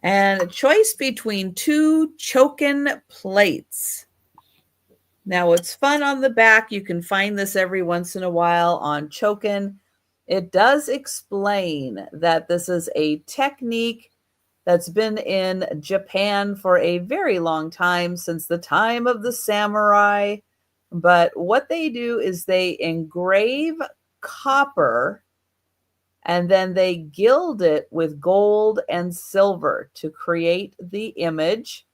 And choice between 2 chokin plates. Now, what's fun on the back, you can find this every once in a while on chokin. It does explain that this is a technique that's been in Japan for a very long time, since the time of the samurai. But what they do is they engrave copper and then they gild it with gold and silver to create the image.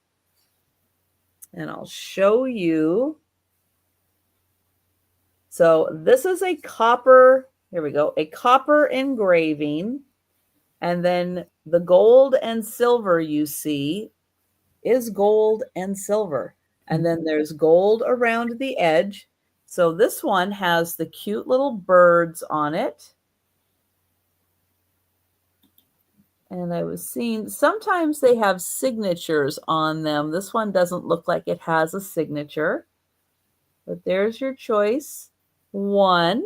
And I'll show you. So this is a copper, here we go, a copper engraving. And then the gold and silver you see is gold and silver. And then there's gold around the edge. So this one has the cute little birds on it. And I was seeing, sometimes they have signatures on them. This one doesn't look like it has a signature. But there's your choice 1.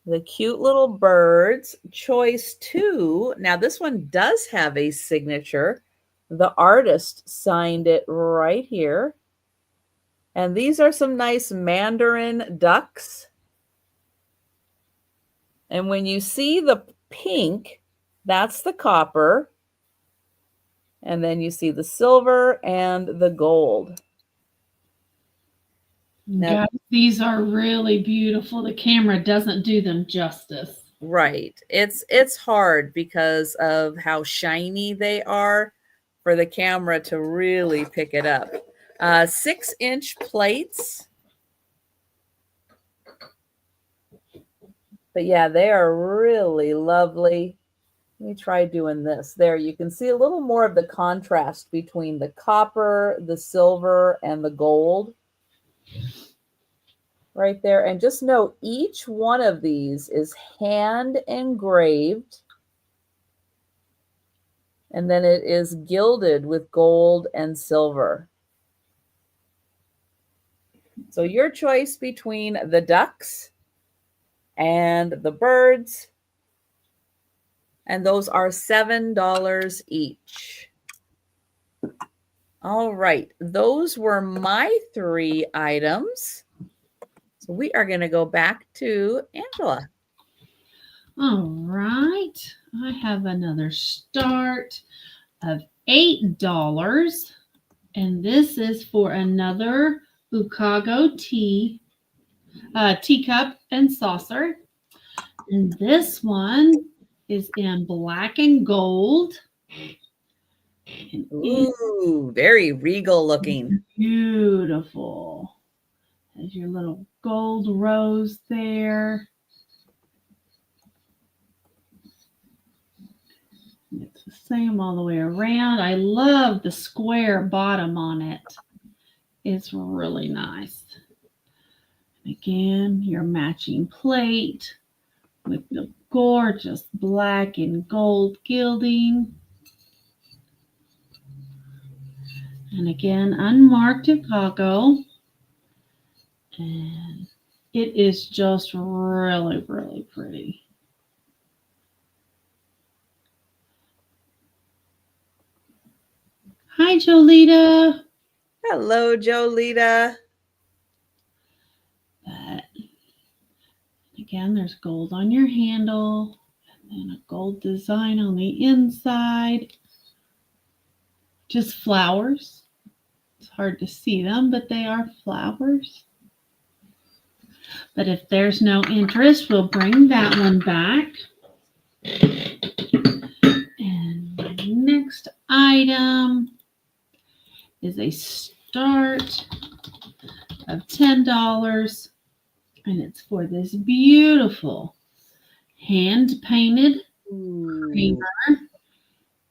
The cute little birds. Choice 2. Now this one does have a signature. The artist signed it right here. And these are some nice mandarin ducks. And when you see the pink, that's the copper. And then you see the silver and the gold. Now, guys, these are really beautiful. The camera doesn't do them justice. right. It's hard because of how shiny they are for the camera to really pick it up. 6-inch plates. But yeah, they are really lovely. Let me try doing this. There, you can see a little more of the contrast between the copper, the silver, and the gold. Right there. And just note, each one of these is hand engraved. And then it is gilded with gold and silver. So your choice between the ducks and the birds. And those are $7 each. All right. Those were my 3 items. So we are going to go back to Angela. All right. I have another start of $8. And this is for another Bukago teacup and saucer. And this one is in black and gold. And ooh, very regal looking. Beautiful. There's your little gold rose there. It's the same all the way around. I love the square bottom on it. It's really nice. Again, your matching plate with the gorgeous black and gold gilding. And again, unmarked Chicago. And it is just really, really pretty. Hi, Jolita. Hello, Jolita. But again, there's gold on your handle and then a gold design on the inside. Just flowers. It's hard to see them, but they are flowers. But if there's no interest, we'll bring that one back. And my next item is a start of $10. And it's for this beautiful hand-painted creamer.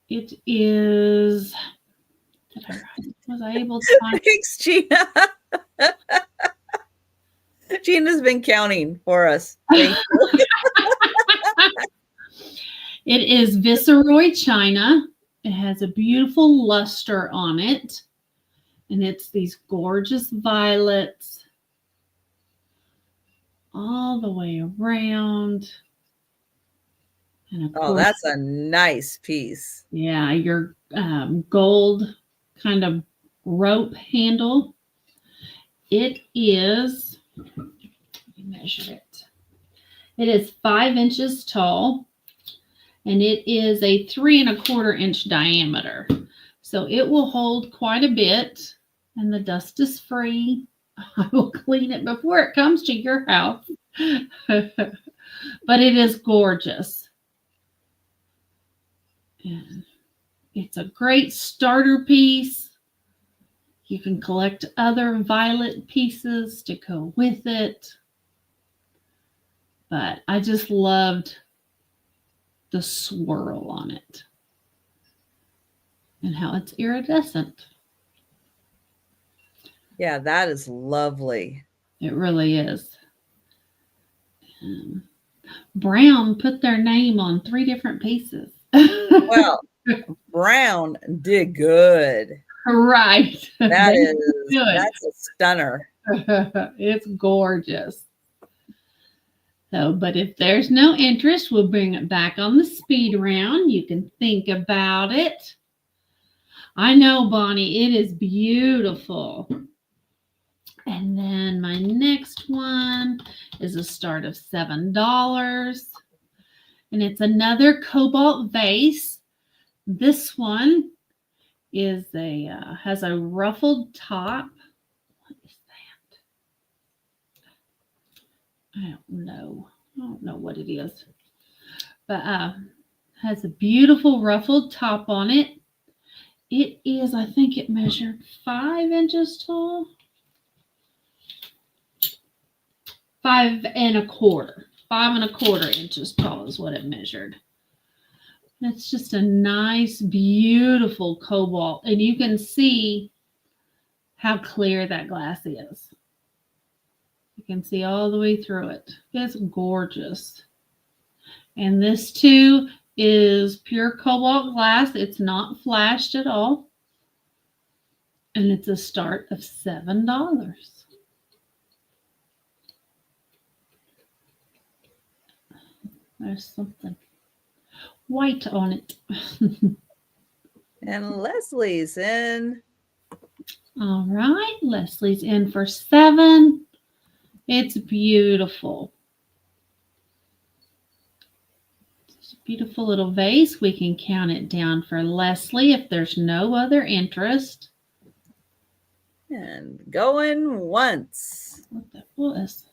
It is... Was I able to find... Thanks, Gina. Gina's been counting for us. Thank you. It is Viceroy China. It has a beautiful luster on it. And it's these gorgeous violets all the way around. And of course, that's a nice piece. Yeah, your gold kind of rope handle. It is, let me measure it. It is 5 inches tall, and it is a 3 1/4 inch diameter. So it will hold quite a bit, and the dust is free. I will clean it before it comes to your house. But it is gorgeous. And it's a great starter piece. You can collect other violet pieces to go with it. But I just loved the swirl on it and how it's iridescent. Yeah, that is lovely. It really is. Brown put their name on 3 different pieces. Well, Brown did good. Right. That's a stunner. It's gorgeous. So, but if there's no interest, we'll bring it back on the speed round. You can think about it. I know, Bonnie, it is beautiful. And then my next one is a start of $7. And it's another cobalt vase. This one is has a ruffled top. What is that? I don't know. I don't know what it is. But has a beautiful ruffled top on it. It is, I think it measured 5 inches tall. 5 1/4. 5 1/4 inches tall is what it measured. It's just a nice, beautiful cobalt. And you can see how clear that glass is. You can see all the way through it. It's gorgeous. And this too is pure cobalt glass. It's not flashed at all. And it's a start of $7. There's something white on it. And Leslie's in. All right, Leslie's in for 7. It's beautiful. It's a beautiful little vase. We can count it down for Leslie if there's no other interest. And going once. What that was.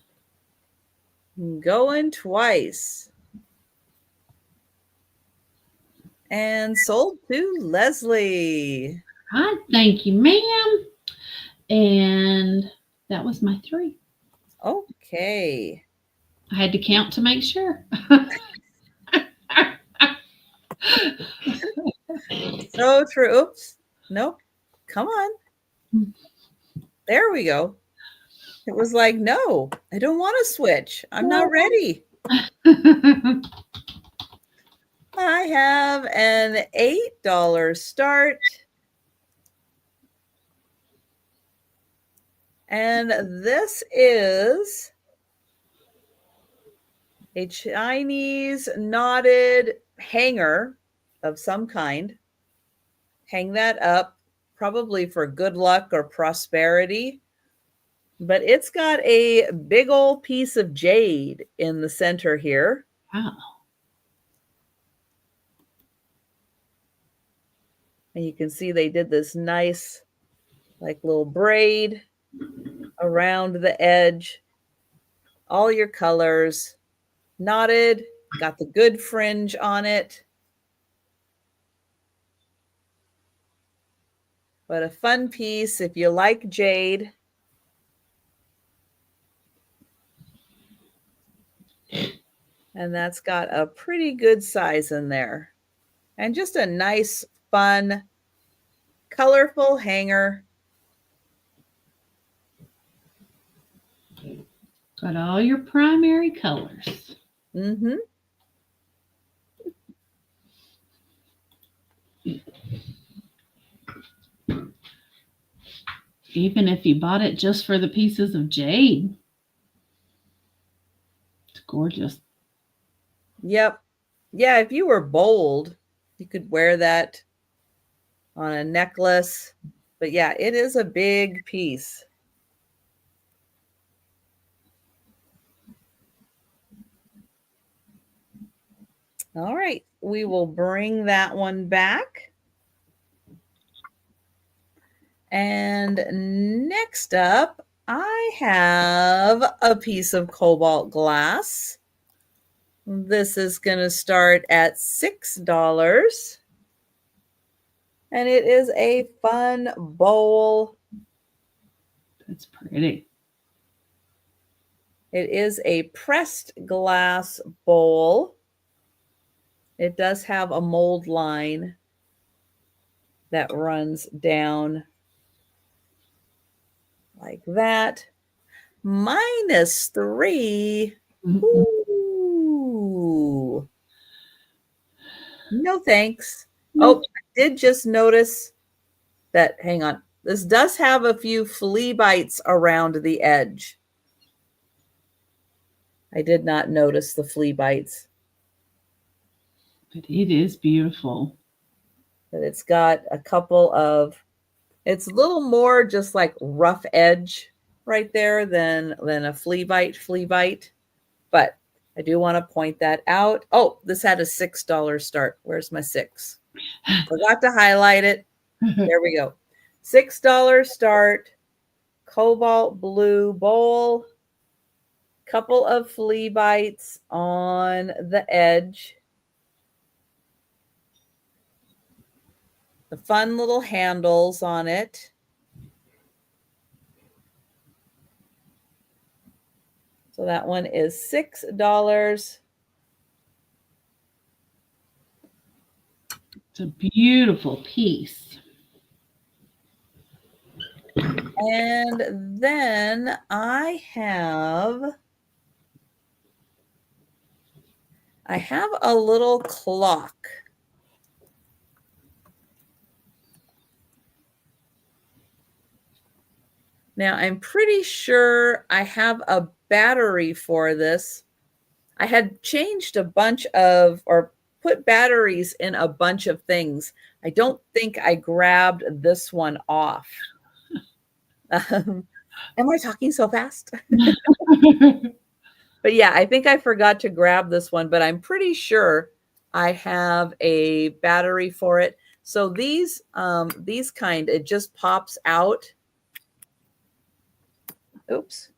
Going twice. And sold to Leslie. Hi, thank you, ma'am. And that was my 3. Okay. I had to count to make sure. So true. Oops. Nope. Come on. There we go. It was like, no, I don't want to switch. I'm not ready. I have an $8 start. And this is a Chinese knotted hanger of some kind. Hang that up, probably for good luck or prosperity. But it's got a big old piece of jade in the center here. Wow. And you can see they did this nice, like, little braid around the edge. All your colors, knotted, got the good fringe on it. But a fun piece if you like jade. And that's got a pretty good size in there. And just a nice, fun, colorful hanger. Got all your primary colors. Mm-hmm. Even if you bought it just for the pieces of jade. It's gorgeous. Yep. Yeah, if you were bold, you could wear that on a necklace. But yeah, it is a big piece. All right, we will bring that one back. And next up, I have a piece of cobalt glass. This is going to start at $6. And it is a fun bowl. That's pretty. It is a pressed glass bowl. It does have a mold line that runs down like that. -3. Ooh. No thanks. Oh, I did just notice that, hang on, this does have a few flea bites around the edge. I did not notice the flea bites. But it is beautiful. But it's got a couple of, it's a little more just like rough edge right there than a flea bite. But I do want to point that out. Oh, this had a $6 start. Where's my 6? Forgot to highlight it. There we go. $6 start, cobalt blue bowl, couple of flea bites on the edge. The fun little handles on it. So that one is $6. It's a beautiful piece. And then I have a little clock. Now, I'm pretty sure I have a battery for this. I had changed a bunch of, or put batteries in a bunch of things. I don't think I grabbed this one off. Am I talking so fast? But yeah, I think I forgot to grab this one, but I'm pretty sure I have a battery for it. So these kind, it just pops out. Oops.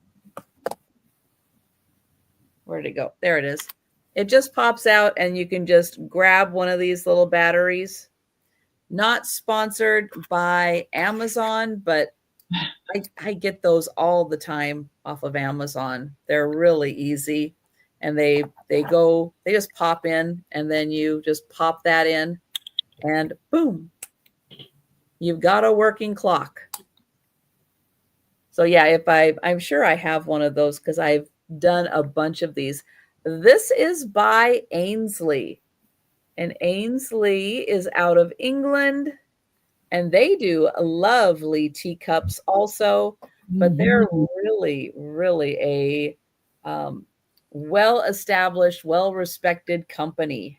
Where'd it go? There it is. It just pops out and you can just grab one of these little batteries. Not sponsored by Amazon, but I get those all the time off of Amazon. They're really easy. And they just pop in, and then you just pop that in and boom, you've got a working clock. So yeah, I'm sure I have one of those because I've done a bunch of these. This is by Ainsley, and Ainsley is out of England, and they do lovely teacups also, but they're really, really a well-established, well-respected company.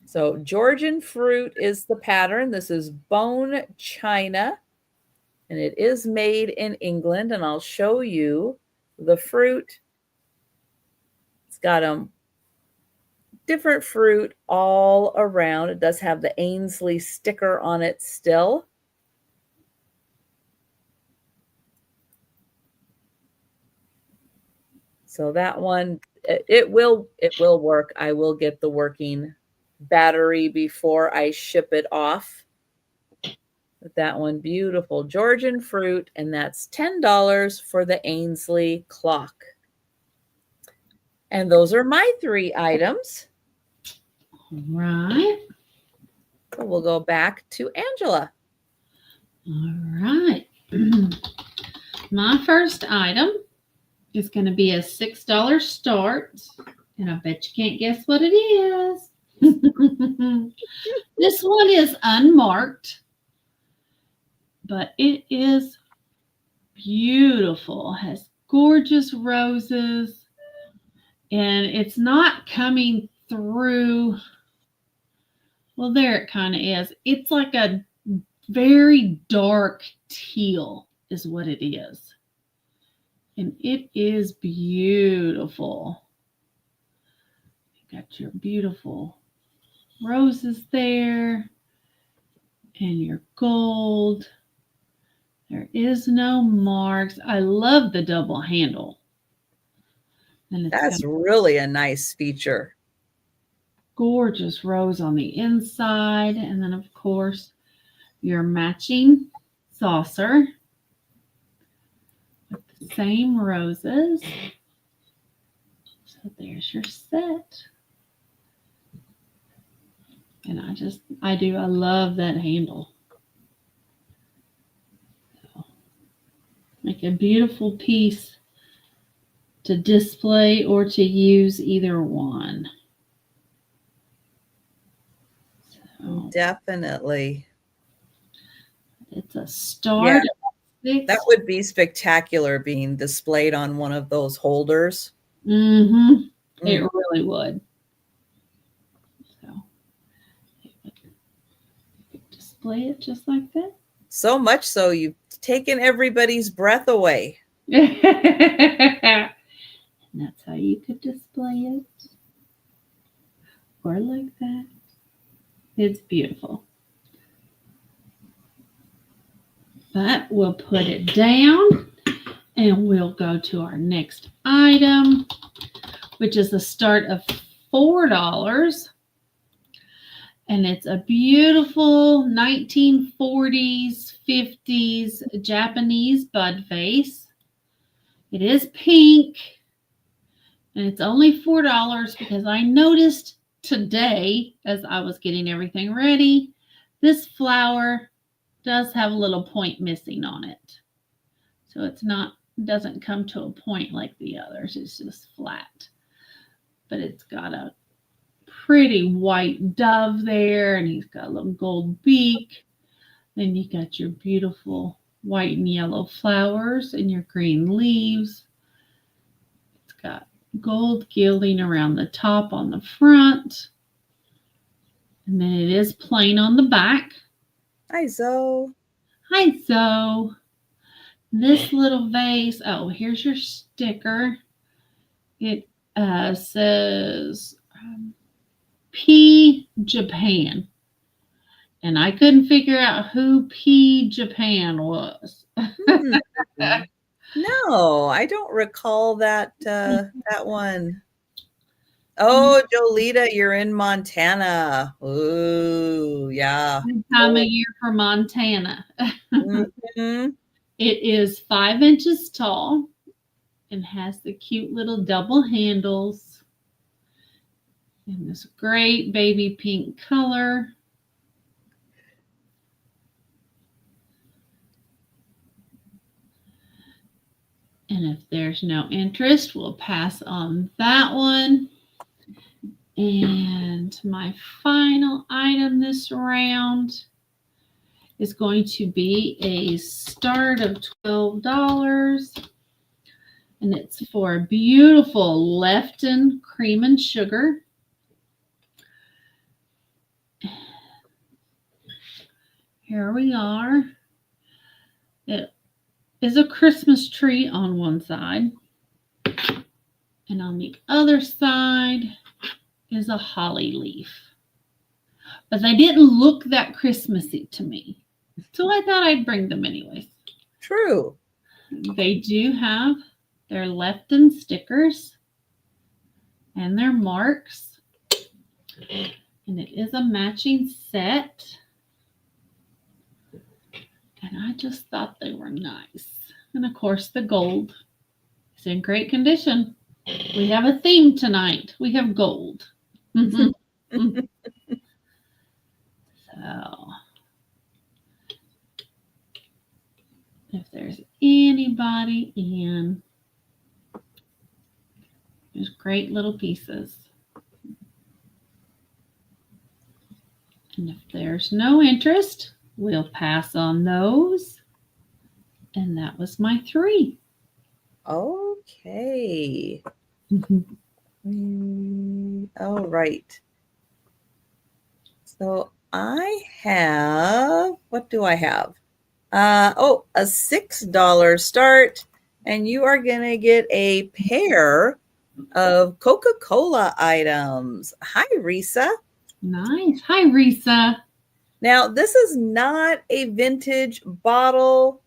So Georgian fruit is the pattern. This is bone china, and it is made in England, and I'll show you the fruit. It's got different fruit all around. It does have the Ainsley sticker on it still. So that one, it will work. I will get the working battery before I ship it off. But that one, beautiful Georgian fruit, and that's $10 for the Ainsley clock. And those are my 3 items. All right. So we'll go back to Angela. All right. My first item is going to be a $6 start, and I bet you can't guess what it is. This one is unmarked, but it is beautiful. It has gorgeous roses, and it's not coming through. Well, there it kind of is. It's like a very dark teal is what it is. And it is beautiful. You got your beautiful roses there and your gold. There is no marks. I love the double handle. And that's really a nice feature. Gorgeous rose on the inside. And then, of course, your matching saucer with the same roses. So there's your set. And I love that handle. So, make a beautiful piece to display or to use, either one. So, definitely. It's a start. Yeah, that would be spectacular being displayed on one of those holders. It really would. So display it just like that. So much so you've taken everybody's breath away. And that's how you could display it. Or like that. It's beautiful. But we'll put it down and we'll go to our next item, which is the start of $4. And it's a beautiful 1940s, 50s Japanese bud vase. It is pink. And it's only $4 because I noticed today, as I was getting everything ready, this flower does have a little point missing on it. So it's not, doesn't come to a point like the others. It's just flat. But it's got a pretty white dove there, and he's got a little gold beak. Then you got your beautiful white and yellow flowers and your green leaves. It's got gold gilding around the top on the front. And then it is plain on the back. Hi, Zoe. Hi, Zoe. This little vase, oh, here's your sticker. It says P Japan. And I couldn't figure out who P Japan was. No, I don't recall that that one. Oh, Jolita, you're in Montana. Ooh, yeah. Good time of year for Montana. Mm-hmm. It is 5 inches tall and has the cute little double handles in this great baby pink color. And if there's no interest, we'll pass on that one. And my final item this round is going to be a start of $12. And it's for a beautiful Lefton cream and sugar. Here we are. It is a Christmas tree on one side. And on the other side is a holly leaf. But they didn't look that Christmassy to me. So I thought I'd bring them anyways. True. They do have their Lefton stickers and their marks. And it is a matching set. And I just thought they were nice. And of course, the gold is in great condition. We have a theme tonight. We have gold. So, if there's anybody in, there's great little pieces. And if there's no interest, we'll pass on those. And that was my 3. Okay. All right. So I have, what do I have? A $6 start, and you are going to get a pair of Coca-Cola items. Hi, Risa. Nice. Hi, Risa. Now, this is not a vintage bottle.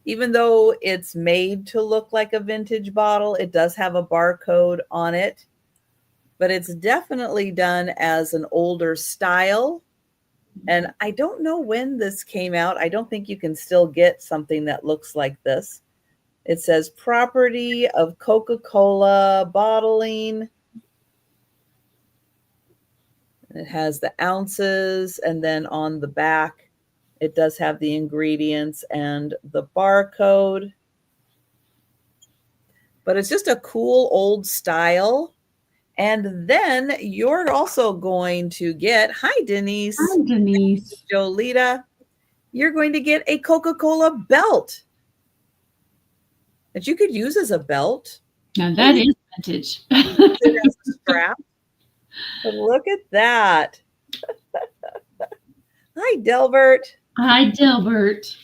Even though it's made to look like a vintage bottle, it does have a barcode on it. But it's definitely done as an older style. And I don't know when this came out. I don't think you can still get something that looks like this. It says property of Coca-Cola bottling. It has the ounces, and then on the back, it does have the ingredients and the barcode. But it's just a cool old style. And then you're also going to get, hi, Denise. Hi, Denise. Jolita. You're going to get a Coca-Cola belt that you could use as a belt. Now that is vintage. It has a strap. But look at that. Hi, Delbert. Hi, Delbert.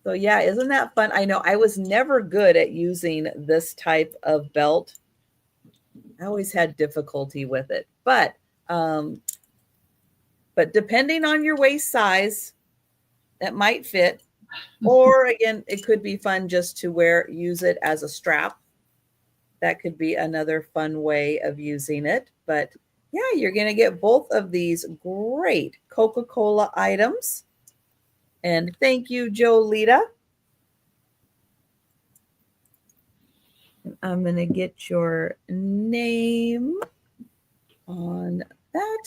So yeah, isn't that fun? I know I was never good at using this type of belt. I always had difficulty with it, um, but depending on your waist size, that might fit. Or again, it could be fun just to use it as a strap. That could be another fun way of using it. But yeah, you're going to get both of these great Coca-Cola items. And thank you, Jolita. I'm going to get your name on that.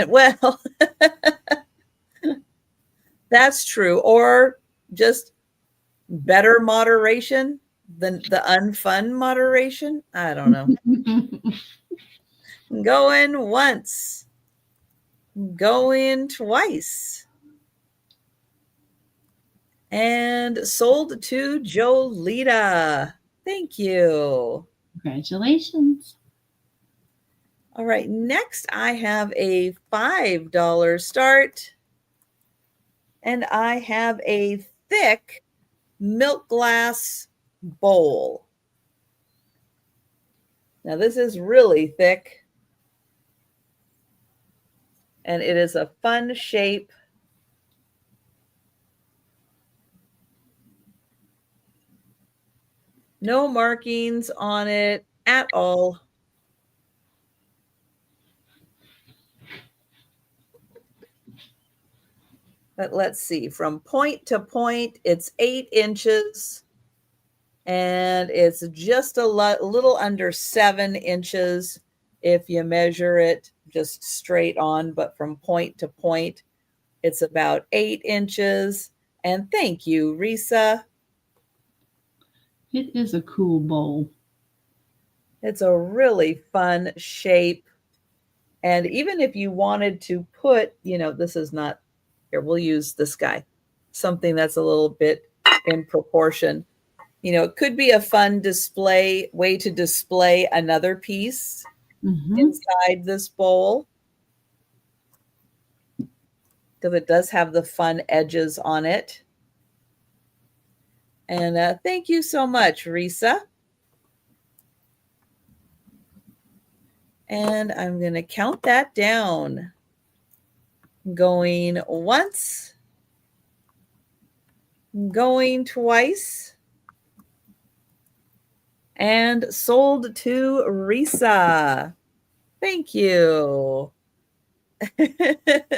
Well, that's true. Or just better moderation than the unfun moderation. I don't know. Going once, going twice. And sold to Jolita. Thank you. Congratulations. All right, next I have a $5 start. And I have a thick milk glass bowl. Now this is really thick. And it is a fun shape. No markings on it at all. But let's see, from point to point, it's 8 inches. And it's just a little under 7 inches if you measure it just straight on. But from point to point, it's about 8 inches. And thank you, Risa. It is a cool bowl. It's a really fun shape. And even if you wanted to put, this is not, here, we'll use this guy, something that's a little bit in proportion. It could be a fun way to display another piece inside this bowl, because it does have the fun edges on it. And thank you so much, Risa. And I'm going to count that down. Going once, going twice, and sold to Risa. Thank you. It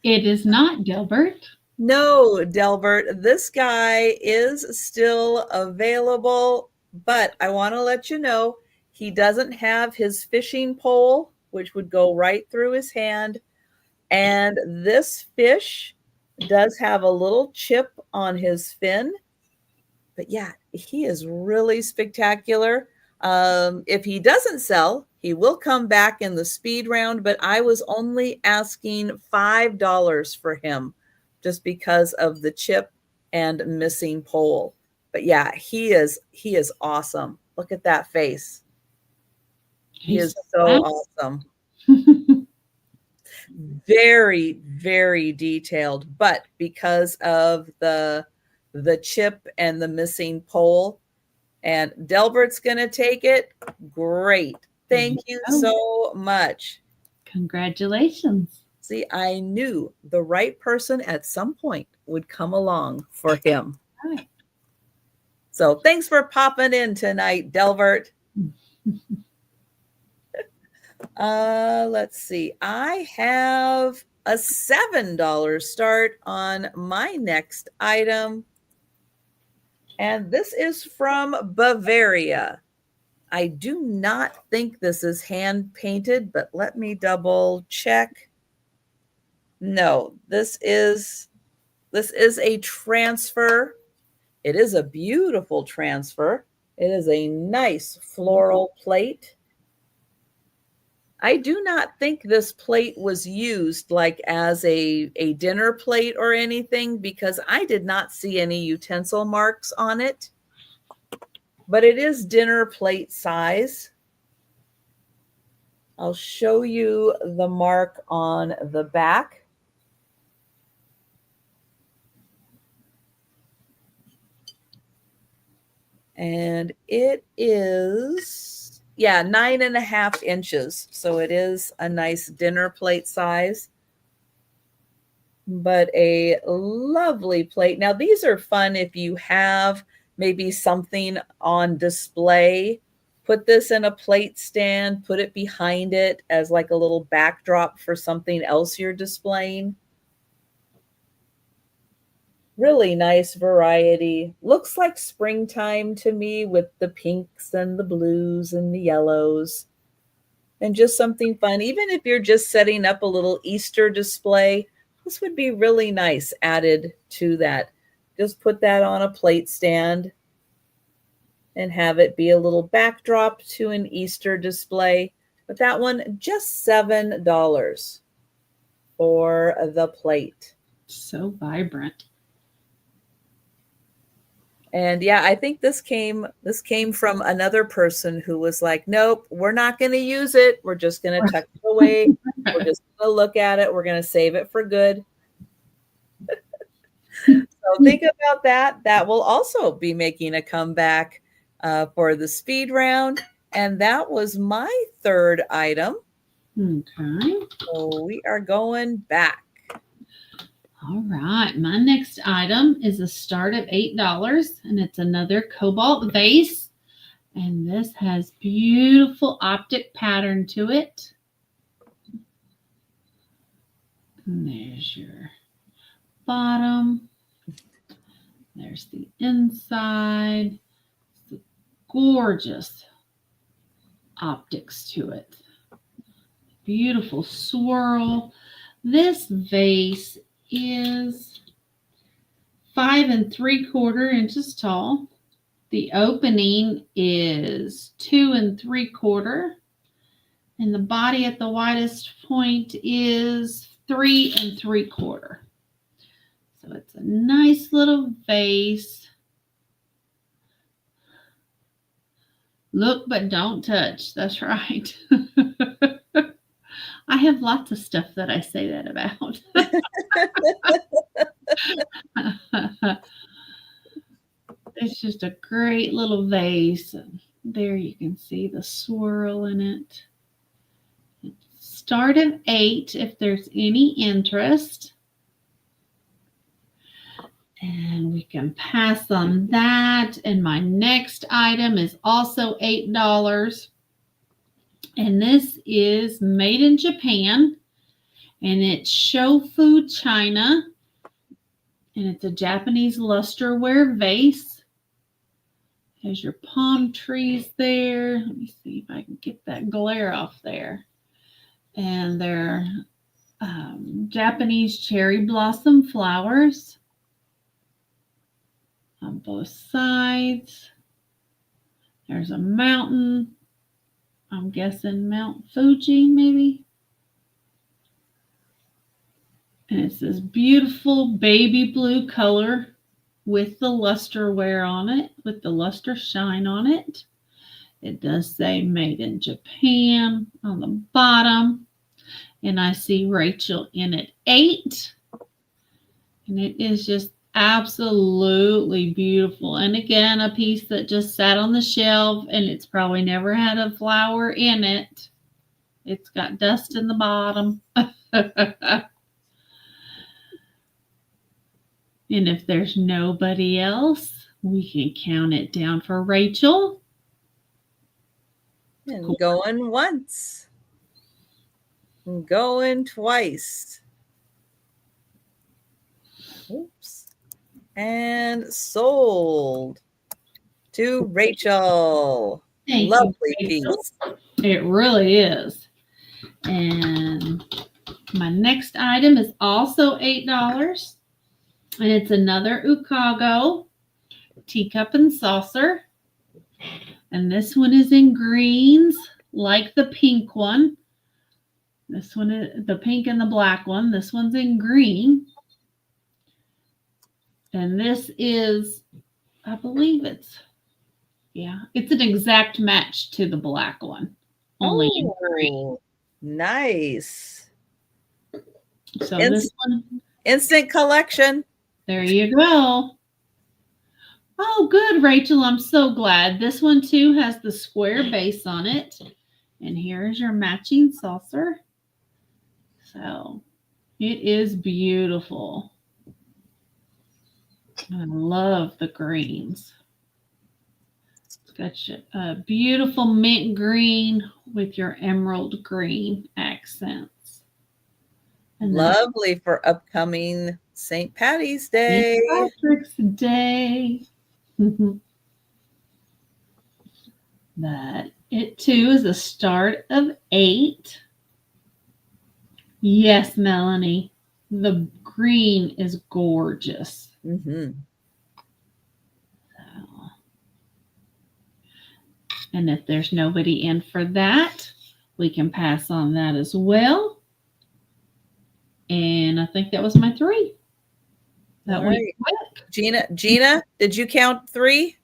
is not Delbert. No, Delbert, this guy is still available, but I want to let you know he doesn't have his fishing pole, which would go right through his hand. And this fish does have a little chip on his fin. But yeah, he is really spectacular. If he doesn't sell, he will come back in the speed round, but I was only asking $5 for him just because of the chip and missing pole. But yeah, he is awesome. Look at that face. He is so awesome. Very, very detailed, but because of the chip and the missing pole, and Delbert's going to take it. Great. Thank you so much. Congratulations. See, I knew the right person at some point would come along for him. All right. So thanks for popping in tonight, Delbert. Let's see. I have a $7 start on my next item. And this is from Bavaria. I do not think this is hand painted, but let me double check. No, this is a transfer. It is a beautiful transfer. It is a nice floral plate. I do not think this plate was used like as a dinner plate or anything, because I did not see any utensil marks on it. But it is dinner plate size. I'll show you the mark on the back. And it is, yeah, 9.5 inches. So it is a nice dinner plate size, but a lovely plate. Now, these are fun if you have maybe something on display. Put this in a plate stand, put it behind it as like a little backdrop for something else you're displaying. Really nice variety. Looks like springtime to me with the pinks and the blues and the yellows. And just something fun. Even if you're just setting up a little Easter display, this would be really nice added to that. Just put that on a plate stand and have it be a little backdrop to an Easter display. But that one, just $7 for the plate. So vibrant. And yeah, I think this came from another person who was like, nope, we're not going to use it. We're just going to tuck it away. We're just going to look at it. We're going to save it for good. So think about that. That will also be making a comeback for the speed round. And that was my third item. Okay. So we are going back. All right. My next item is a start of $8, and it's another cobalt vase. And this has beautiful optic pattern to it. And there's your bottom. There's the inside. The gorgeous optics to it. Beautiful swirl. This vase is 5 3/4 inches tall. The opening is 2 3/4, and the body at the widest point is 3 3/4. So it's a nice little vase. Look, but don't touch. That's right. I have lots of stuff that I say that about. It's just a great little vase. There you can see the swirl in it. Start of 8 if there's any interest. And we can pass on that. And my next item is also $8. And this is made in Japan. And it's Shofu China. And it's a Japanese lusterware vase. There's your palm trees there. Let me see if I can get that glare off there. And they're Japanese cherry blossom flowers on both sides. There's a mountain. I'm guessing Mount Fuji, maybe. And it's this beautiful baby blue color with the lusterware on it, with the luster shine on it. It does say made in Japan on the bottom. And I see Rachel in at 8. And it is just absolutely beautiful. And again, a piece that just sat on the shelf and it's probably never had a flower in it. It's got dust in the bottom. And if there's nobody else, we can count it down for Rachel. And going once. And going twice. Oops. And sold to Rachel. Thank Lovely you, Rachel. piece. It really is. And my next item is also $8. And it's another Ukago teacup and saucer. And this one is in greens, like the pink one. This one is the pink and the black one. This one's in green. And this is, I believe it's an exact match to the black one. Only in green. Nice. So this one, Instant collection. there you go. Oh, good, Rachel. I'm so glad. This one too has the square base on it. And here's your matching saucer. So it is beautiful. I love the greens. It's got a beautiful mint green with your emerald green accents. And lovely for upcoming St. Patty's Day. St. Patrick's Day. That it too is a start of 8. Yes, Melanie. The green is gorgeous. Mm-hmm. So, and if there's nobody in for that, we can pass on that as well. And I think that was my 3. That went quick. Gina, did you count 3?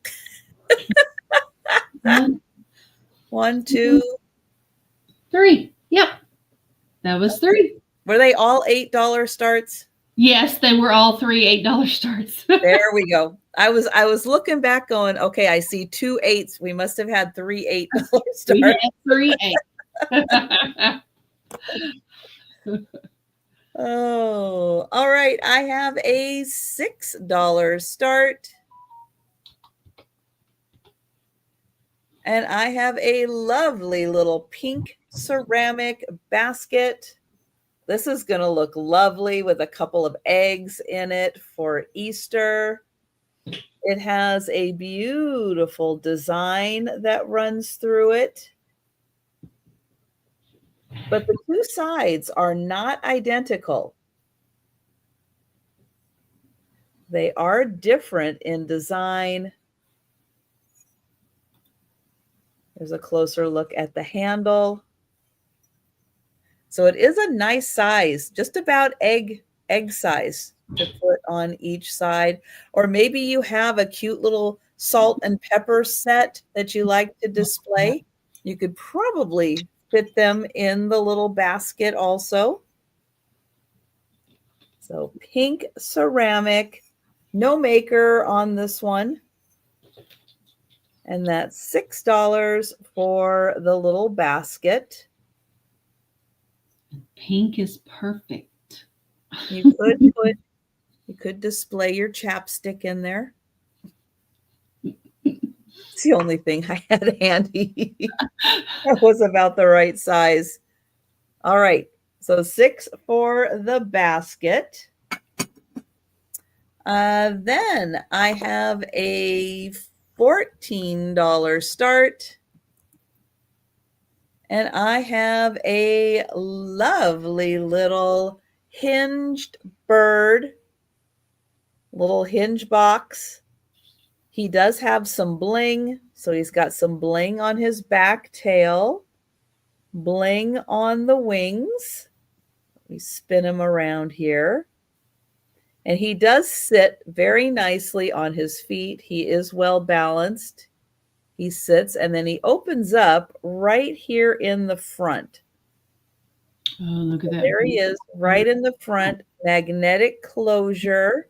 1, 2, 3. Yep. That was 3. Were they all $8 starts? Yes, they were all 3 $8 starts. There we go. I was looking back going, okay, I see 2 8s. We must have had 3 $8 starts. We had 3 8. Oh, all right. I have a $6 start. And I have a lovely little pink ceramic basket. This is going to look lovely with a couple of eggs in it for Easter. It has a beautiful design that runs through it. But the 2 sides are not identical. They are different in design. There's a closer look at the handle. So it is a nice size, just about egg size to put on each side. Or maybe you have a cute little salt and pepper set that you like to display. You could probably fit them in the little basket also. So pink ceramic, no maker on this one. And that's $6 for the little basket. Pink is perfect. You could display your chapstick in there. It's the only thing I had handy. That was about the right size. All right. So 6 for the basket. Then I have a $14 start. And I have a lovely little hinged bird, little hinge box. He does have some bling. So he's got some bling on his back tail, bling on the wings. We spin him around here. And he does sit very nicely on his feet. He is well balanced. He sits and then he opens up right here in the front. Oh, look at that. There he is, right in the front, magnetic closure.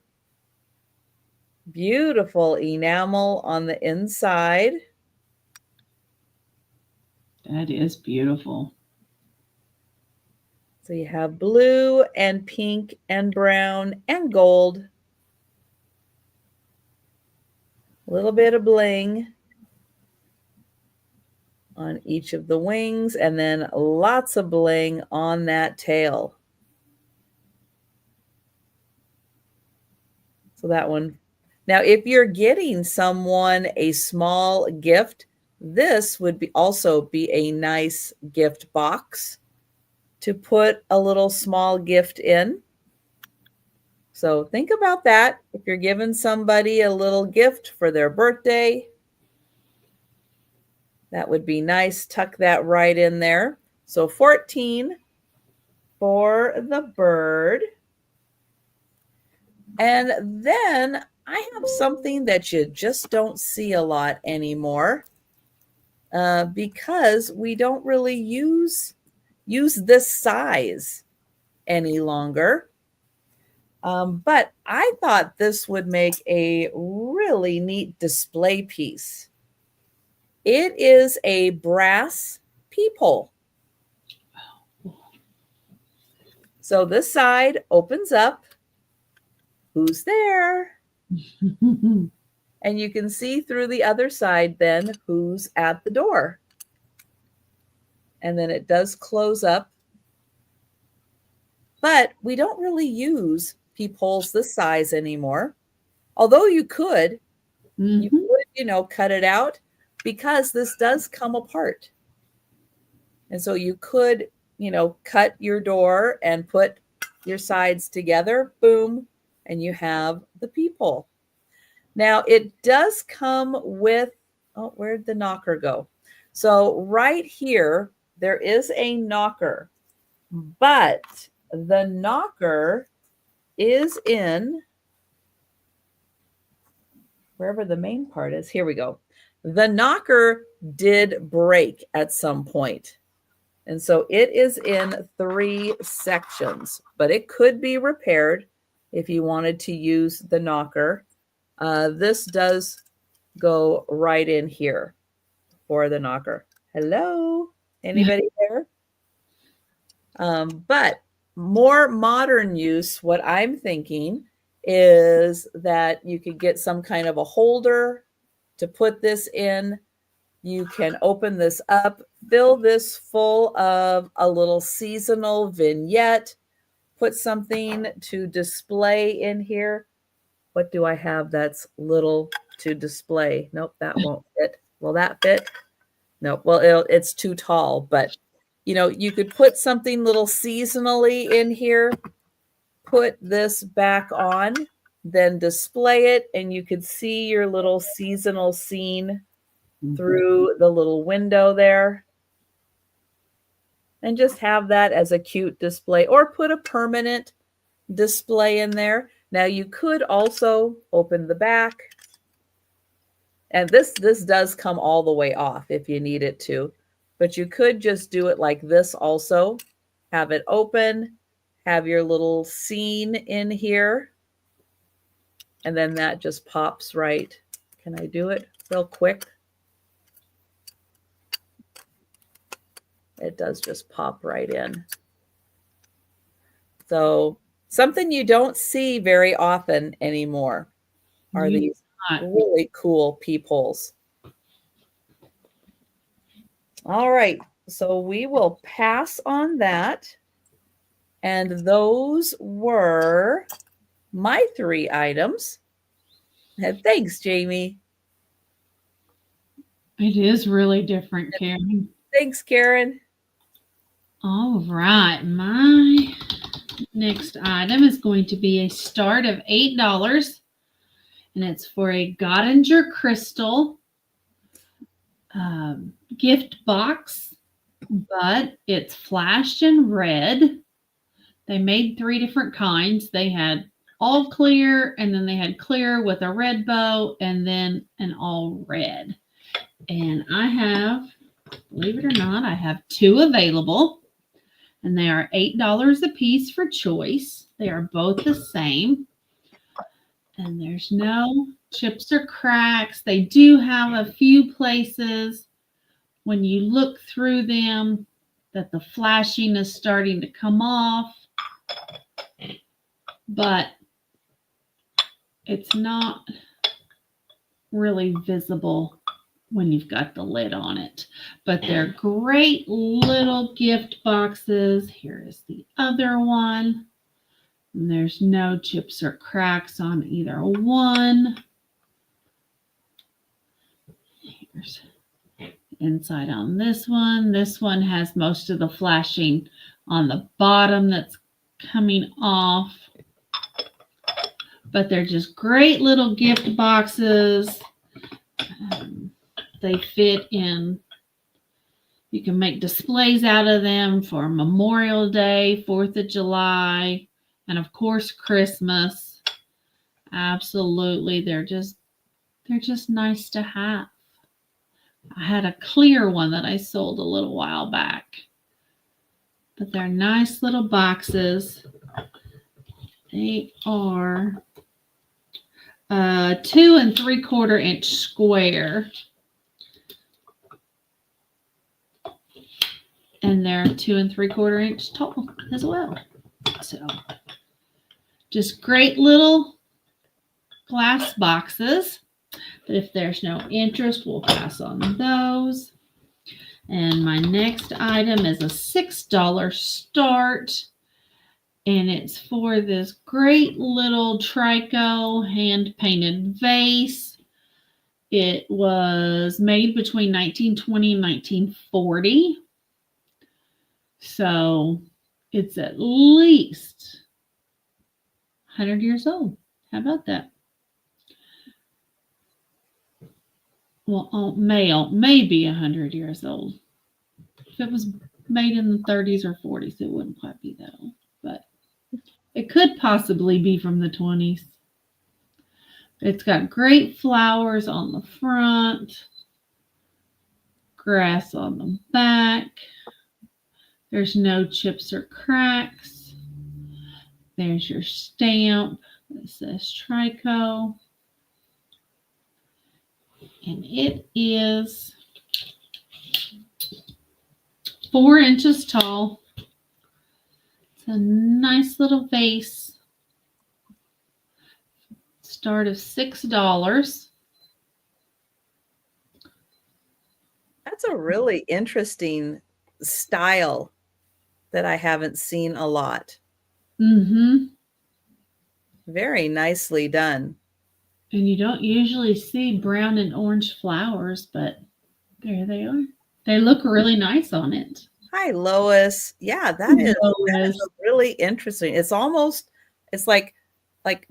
Beautiful enamel on the inside. That is beautiful. So you have blue and pink and brown and gold. A little bit of bling on each of the wings, and then lots of bling on that tail. So that one. Now, if you're getting someone a small gift, this would also be a nice gift box to put a little small gift in. So think about that. If you're giving somebody a little gift for their birthday, that would be nice. Tuck that right in there. So 14 for the bird. And then I have something that you just don't see a lot anymore because we don't really use use this size any longer. But I thought this would make a really neat display piece. It is a brass peephole. So this side opens up. Who's there? And you can see through the other side then who's at the door. And then it does close up. But we don't really use peepholes this size anymore. Although you could, cut it out because this does come apart. And so you could, cut your door and put your sides together, boom, and you have the peephole. Now it does come with, where'd the knocker go? So right here, there is a knocker, but the knocker is in wherever the main part is. Here we go. The knocker did break at some point. And so it is in 3 sections, but it could be repaired if you wanted to use the knocker. This does go right in here for the knocker. Hello? Anybody there? But more modern use, what I'm thinking is that you could get some kind of a holder to put this in. You can open this up, fill this full of a little seasonal vignette, put something to display in here. What do I have that's little to display? Nope, that won't fit. Will that fit? Nope. Well, it's too tall, but you could put something little seasonally in here, put this back on, then display it, and you could see your little seasonal scene through the little window there. And just have that as a cute display, or put a permanent display in there. Now you could also open the back. And this does come all the way off if you need it to. But you could just do it like this also. Have it open, have your little scene in here. And then that just pops right. Can I do it real quick? It does just pop right in. So something you don't see very often anymore are these really cool peepholes. All right, so we will pass on that. And those were my 3 items. And thanks, Jamie. It is really different, Karen. Thanks, Karen. All right, my next item is going to be a start of $8, and it's for a Gottinger crystal gift box, but it's flashed in red. They made 3 different kinds. They had all clear, and then they had clear with a red bow, and then an all red. And I have, believe it or not, I have 2 available. And they are $8 a piece for choice. They are both the same. And there's no chips or cracks. They do have a few places when you look through them that the flashing is starting to come off. But it's not really visible when you've got the lid on it. But they're great little gift boxes. Here is the other one. And there's no chips or cracks on either one. Here's inside on this one. This one has most of the flashing on the bottom that's coming off. But they're just great little gift boxes. They fit in. You can make displays out of them for Memorial Day, 4th of July, and of course Christmas. Absolutely. They're just nice to have. I had a clear one that I sold a little while back. But they're nice little boxes. They are 2 3/4 inch square. And they're 2 3/4 inch tall as well. So just great little glass boxes. But if there's no interest, we'll pass on those. And my next item is a $6 start. And it's for this great little Trico hand-painted vase. It was made between 1920 and 1940. So it's at least 100 years old. How about that? Well, maybe 100 years old. If it was made in the 30s or 40s, it wouldn't quite be that old. But it could possibly be from the 20s. It's got great flowers on the front, grass on the back. There's no chips or cracks. There's your stamp that says Trico. And it is 4 inches tall. It's a nice little vase. Start of $6. That's a really interesting style that I haven't seen a lot. Mm-hmm. Very nicely done. And you don't usually see brown and orange flowers, but there they are. They look really nice on it. Hi, Lois. Yeah, that is really interesting. It's like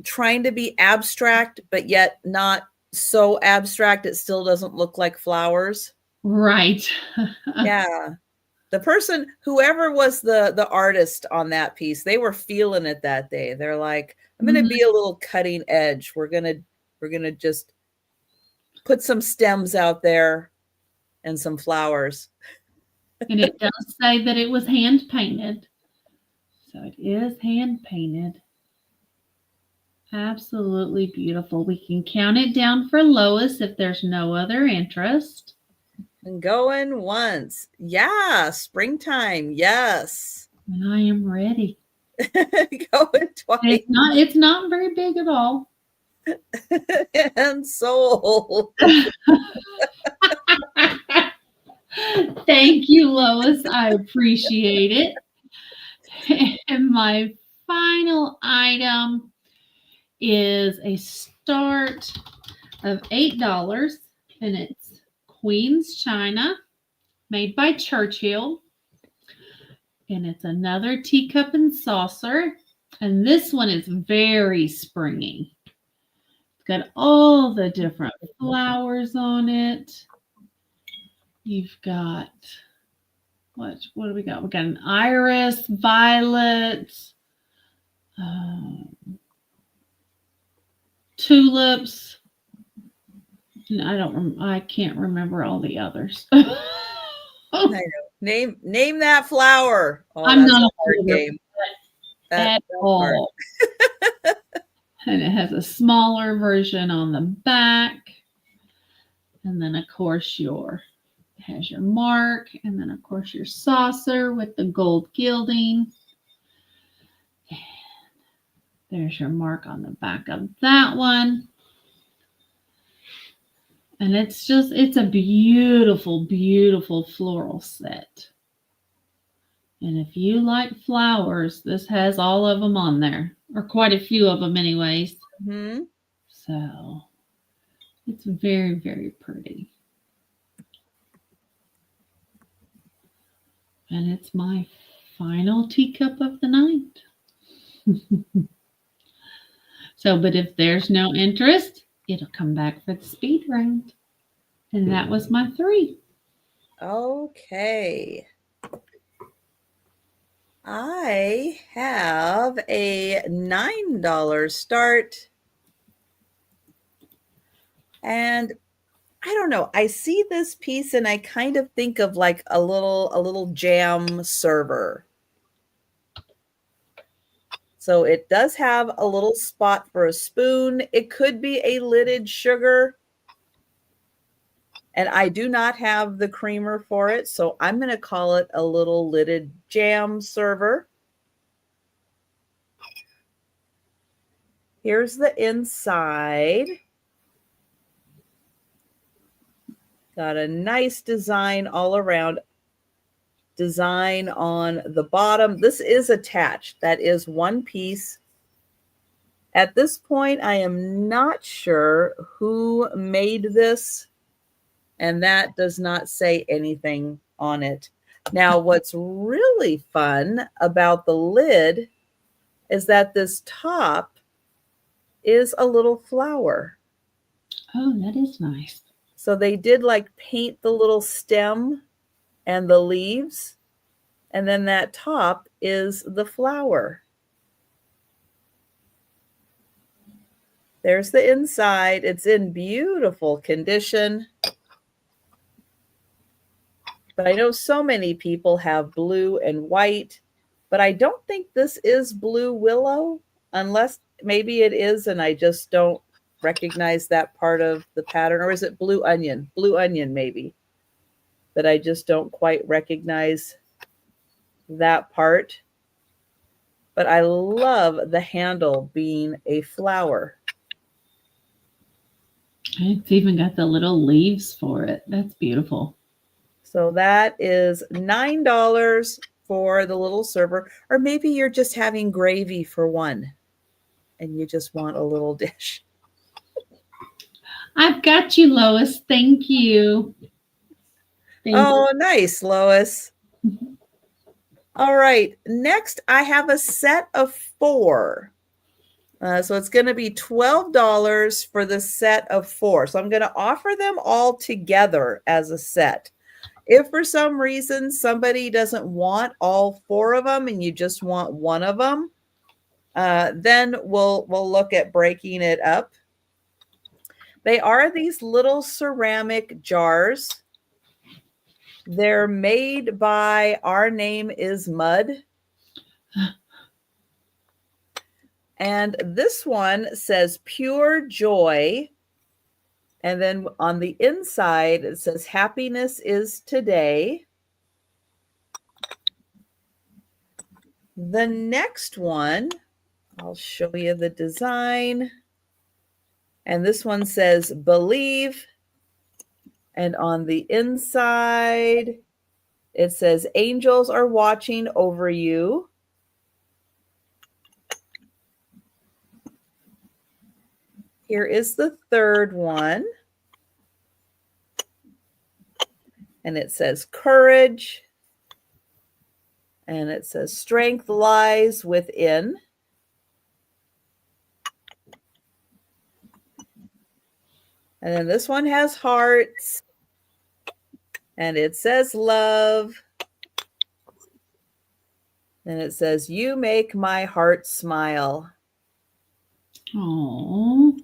trying to be abstract, but yet not so abstract it still doesn't look like flowers. Right. Yeah. The person, whoever was the artist on that piece, they were feeling it that day. They're like, I'm going to be a little cutting edge. We're going to just put some stems out there and some flowers. And it does say that it was hand painted. So it is hand painted. Absolutely beautiful. We can count it down for Lois if there's no other interest. And going once. Yeah, springtime. Yes. And I am ready. Going twice. It's not very big at all. And sold. Thank you, Lois. I appreciate it. And my final item is a start of $8, and it's Queen's China made by Churchill. And it's another teacup and saucer. And this one is very springy. It's got all the different flowers on it. You've got, what do we got? We got an iris, violet, tulips. I can't remember all the others. Name that flower. Oh, I'm not a hard game at all. And it has a smaller version on the back. And then, of course, it has your mark. And then, of course, your saucer with the gold gilding. And there's your mark on the back of that one. And it's a beautiful, beautiful floral set. And if you like flowers, this has all of them on there, or quite a few of them anyways. Mm-hmm. So it's very, very pretty. And it's my final teacup of the night. So, but if there's no interest, it'll come back for the speed round. And that was my 3. Okay. I have a $9 start. And I don't know. I see this piece and I kind of think of like a little jam server. So it does have a little spot for a spoon. It could be a lidded sugar. And I do not have the creamer for it, so I'm going to call it a little lidded jam server. Here's the inside. Got a nice design all around. Design on the bottom. This is attached. That is one piece. At this point, I am not sure who made this, and that does not say anything on it. Now, what's really fun about the lid is that this top is a little flower. Oh, that is nice. So they did like paint the little stem and the leaves, and then that top is the flower. There's the inside. It's in beautiful condition. But I know so many people have blue and white, but I don't think this is blue willow, unless maybe it is and I just don't recognize that part of the pattern. Or is it blue onion? Blue onion maybe, that I just don't quite recognize that part. But I love the handle being a flower. It's even got the little leaves for it. That's beautiful. So that is $9 for the little server. Or maybe you're just having gravy for one and you just want a little dish. I've got you, Lois. Thank you. Oh, nice, Lois. All right. Next, I have a set of 4. So it's going to be $12 for the set of 4. So I'm going to offer them all together as a set. If for some reason somebody doesn't want all 4 of them and you just want one of them, then we'll look at breaking it up. They are these little ceramic jars. They're made by Our Name is Mud. And this one says Pure Joy. And then on the inside, it says Happiness is Today. The next one, I'll show you the design. And this one says Believe. And on the inside, it says Angels are watching over you. Here is the third one. And it says Courage. And it says Strength lies within. And then this one has hearts. And it says Love. And it says You make my heart smile. Oh.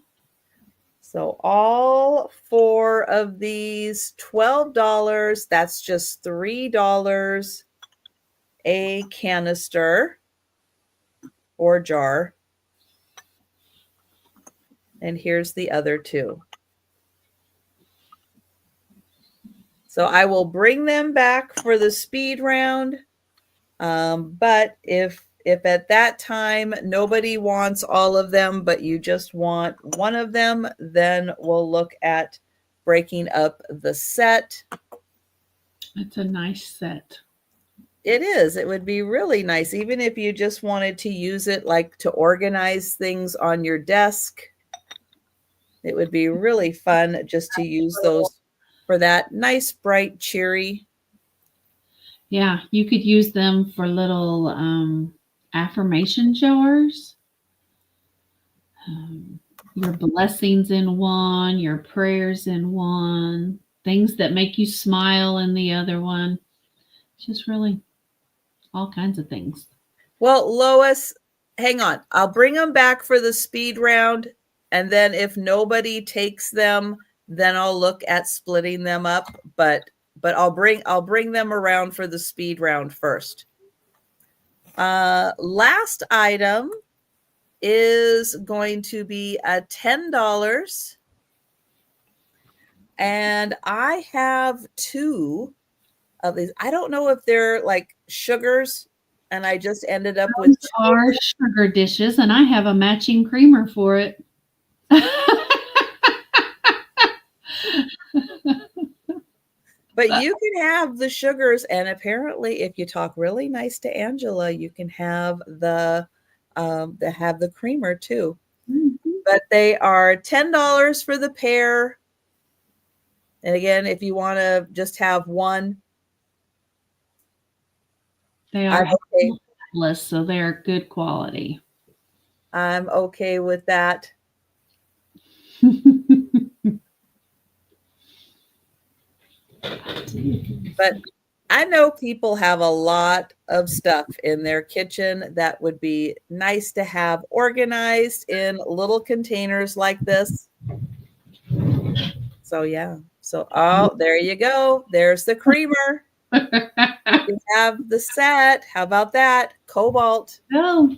So all 4 of these, $12. That's just $3 a canister or jar. And here's the other 2. So I will bring them back for the speed round. But if at that time nobody wants all of them, but you just want one of them, then we'll look at breaking up the set. It's a nice set. It is. It would be really nice, even if you just wanted to use it like to organize things on your desk. It would be really fun just to use those for that nice, bright, cheery. Yeah, you could use them for little affirmation jars. Your blessings in one, your prayers in one, things that make you smile in the other one. Just really all kinds of things. Well, Lois, hang on. I'll bring them back for the speed round. And then if nobody takes them, then I'll look at splitting them up. But I'll bring them around for the speed round first. Last item is going to be $10. And I have 2 of these. I don't know if they're like sugars, and I just ended up with Those 2 of are them. sugar dishes, and I have a matching creamer for it. But you can have the sugars, and apparently, if you talk really nice to Angela, you can have the creamer too. Mhm. But they are $10 for the pair. And again, if you want to just have one, They I'm are okay. less, so they are good quality. I'm okay with that. But I know people have a lot of stuff in their kitchen that would be nice to have organized in little containers like this. So yeah. So oh, there you go. There's the creamer. You have the set. How about that? Cobalt. Oh.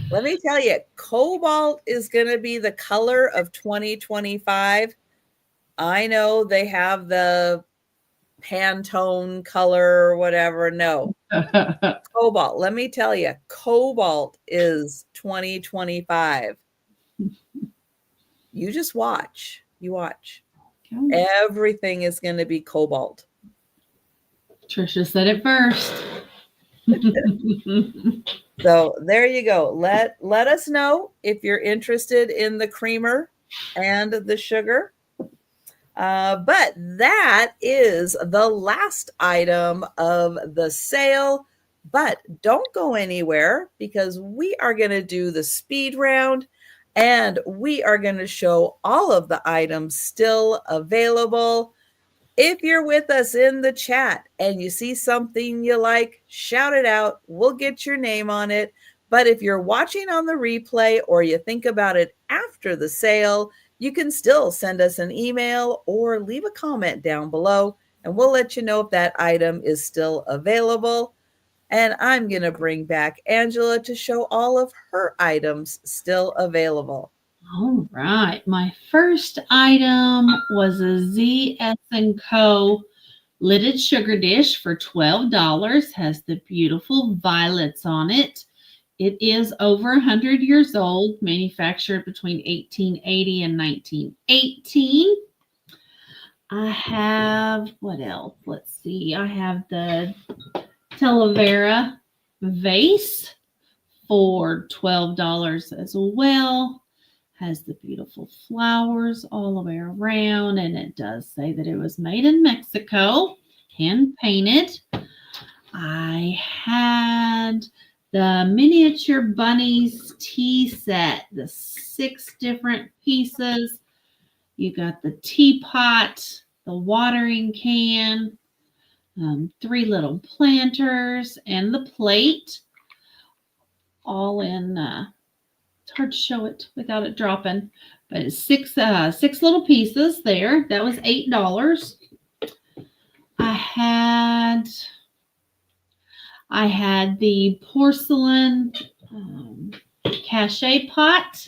Let me tell you, cobalt is going to be the color of 2025. I know they have the Pantone color or whatever. No, cobalt. Let me tell you, cobalt is 2025. You just watch. You watch. Everything is going to be cobalt. Trisha said it first. So there you go. Let us know if you're interested in the creamer and the sugar. But that is the last item of the sale. But don't go anywhere because we are going to do the speed round and we are going to show all of the items still available. If you're with us in the chat and you see something you like, shout it out. We'll get your name on it. But if you're watching on the replay or you think about it after the sale, you can still send us an email or leave a comment down below, and we'll let you know if that item is still available. And I'm going to bring back Angela to show all of her items still available. All right. My first item was a ZS & Co. lidded sugar dish for $12. Has the beautiful violets on it. It is over 100 years old, manufactured between 1880 and 1918. I have, what else? Let's see. I have the Talavera vase for $12 as well. Has the beautiful flowers all the way around, and it does say that it was made in Mexico, hand painted. I had the miniature bunnies tea set, the 6 different pieces. You got the teapot, the watering can, 3 little planters, and the plate, all in. It's hard to show it without it dropping, but it's 6 little pieces there. That was $8. I had the porcelain cachet pot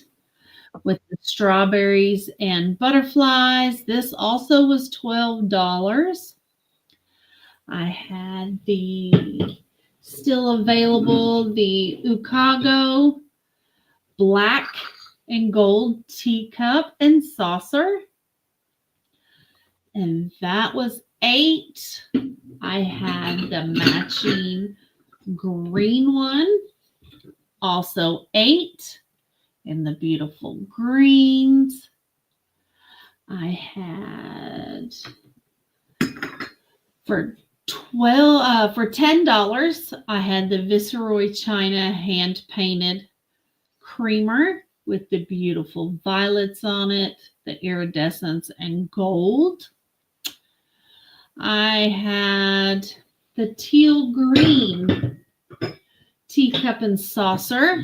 with the strawberries and butterflies. This also was $12. I had the still available the Ukago black and gold teacup and saucer. And that was $8. I had the matching green one, also $8, in the beautiful greens. I had for $10, I had the Viceroy China hand painted creamer with the beautiful violets on it, the iridescence and gold. I had the teal green teacup and saucer,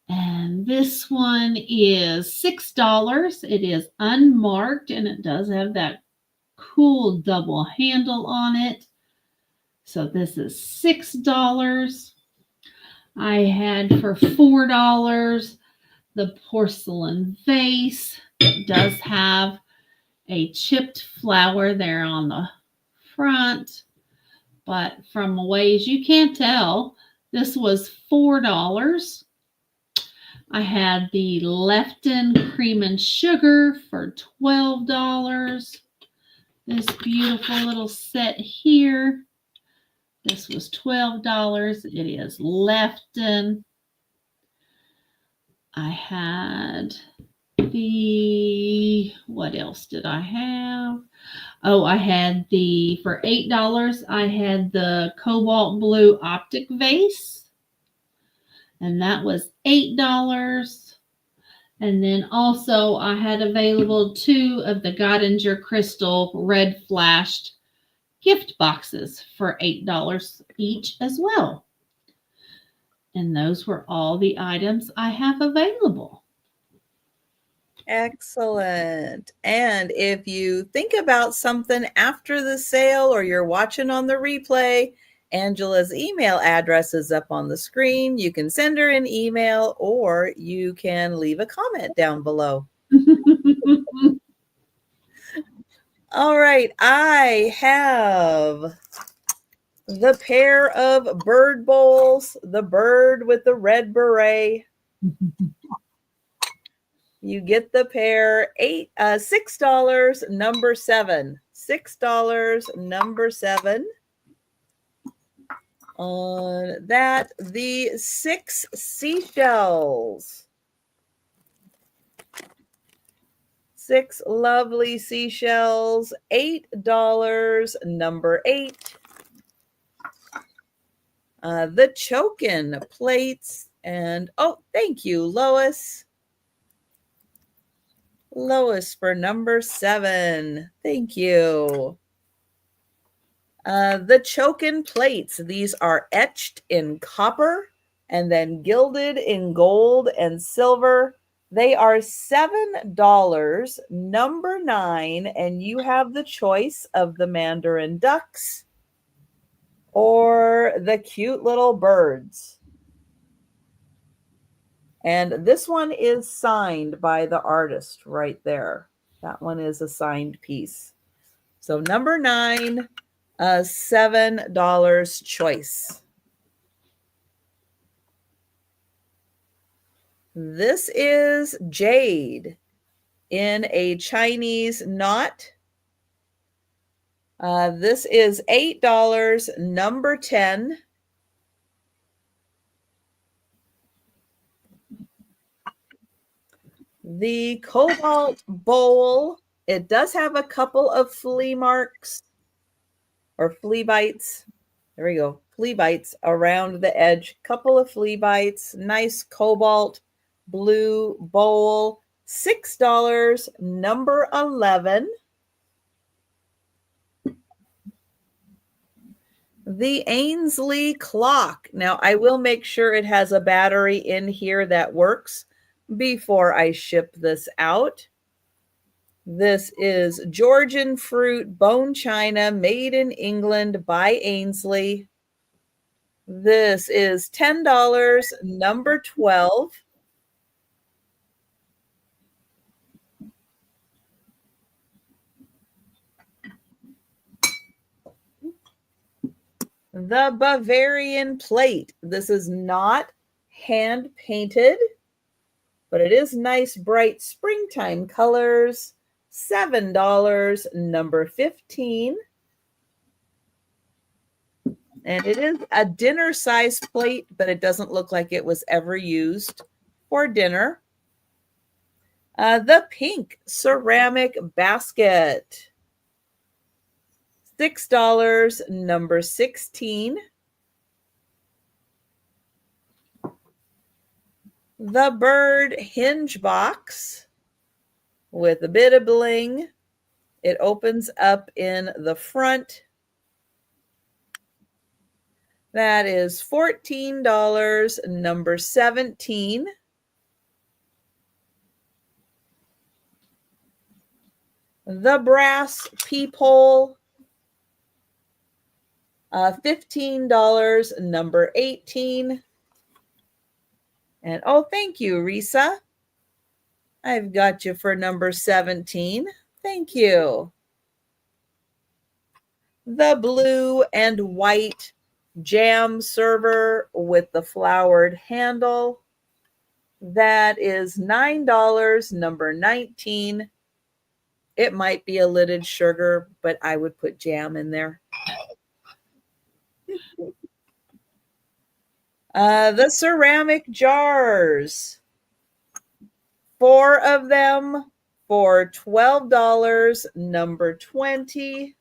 and this one is $6. It is unmarked, and it does have that cool double handle on it. So this is $6. I had for $4 the porcelain vase. It does have a chipped flower there on the front, but from a ways you can't tell, this was $4. I had the Lefton cream and sugar for $12. This beautiful little set here. This was $12. It is Lefton. I had what else did I have? Oh, I had for $8, I had the cobalt blue optic vase. And that was $8. And then also I had available 2 of the Gottinger crystal red flashed gift boxes for $8 each as well. And those were all the items I have available. Excellent. And if you think about something after the sale or you're watching on the replay, Angela's email address is up on the screen. You can send her an email or you can leave a comment down below. All right, I have the pair of bird bowls, the bird with the red beret. You get the pair, $6, number 7. $6, number 7. On that, the 6 seashells. 6 lovely seashells, $8, number 8. The chokin plates, and thank you, Lois. Lois for number 7. Thank you. The chokin plates. These are etched in copper and then gilded in gold and silver. They are $7, number 9, and you have the choice of the Mandarin ducks or the cute little birds. And this one is signed by the artist right there. That one is a signed piece. So number 9, $7 choice. This is jade in a Chinese knot. This is $8, number 10. The cobalt bowl, it does have a couple of flea marks or flea bites. There we go. Flea bites around the edge. Couple of flea bites. Nice cobalt blue bowl. $6, number 11. The Ainsley clock. Now, I will make sure it has a battery in here that works before I ship this out. This is Georgian fruit bone china made in England by Ainsley. This is $10, number 12. The Bavarian plate. This is not hand painted, but it is nice, bright springtime colors. $7, number 15. And it is a dinner size plate, but it doesn't look like it was ever used for dinner. The pink ceramic basket. $6, number 16. The bird hinge box with a bit of bling. It opens up in the front. That is $14, number 17. The brass peephole, $15, number 18. And oh, thank you, Risa. I've got you for number 17. Thank you. The blue and white jam server with the flowered handle. That is $9, number 19. It might be a lidded sugar, but I would put jam in there. The ceramic jars. 4 of them for $12, number 20.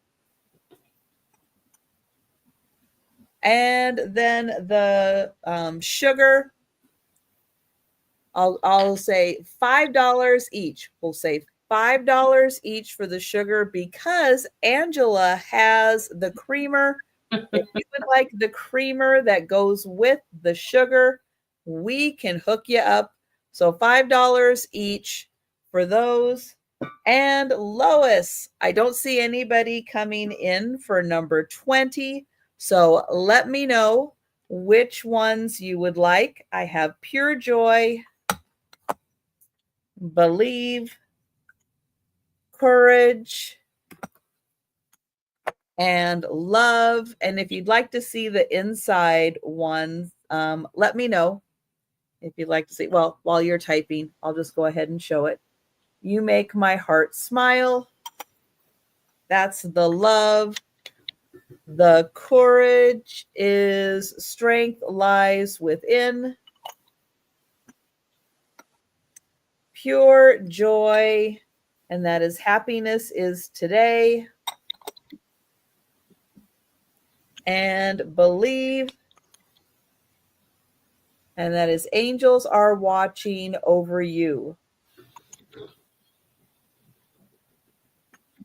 And then the sugar, I'll say $5 each. We'll say $5 each for the sugar because Angela has the creamer. If you would like the creamer that goes with the sugar, we can hook you up. So $5 each for those. And Lois, I don't see anybody coming in for number 20. So let me know which ones you would like. I have Pure Joy, Believe, Courage, and Love. And if you'd like to see the inside ones, let me know. If you'd like to see, well, while you're typing, I'll just go ahead and show it. You Make My Heart Smile. That's the Love. The Courage is Strength Lies Within. Pure Joy, and that is Happiness is Today. And Believe, and that is Angels Are Watching Over You.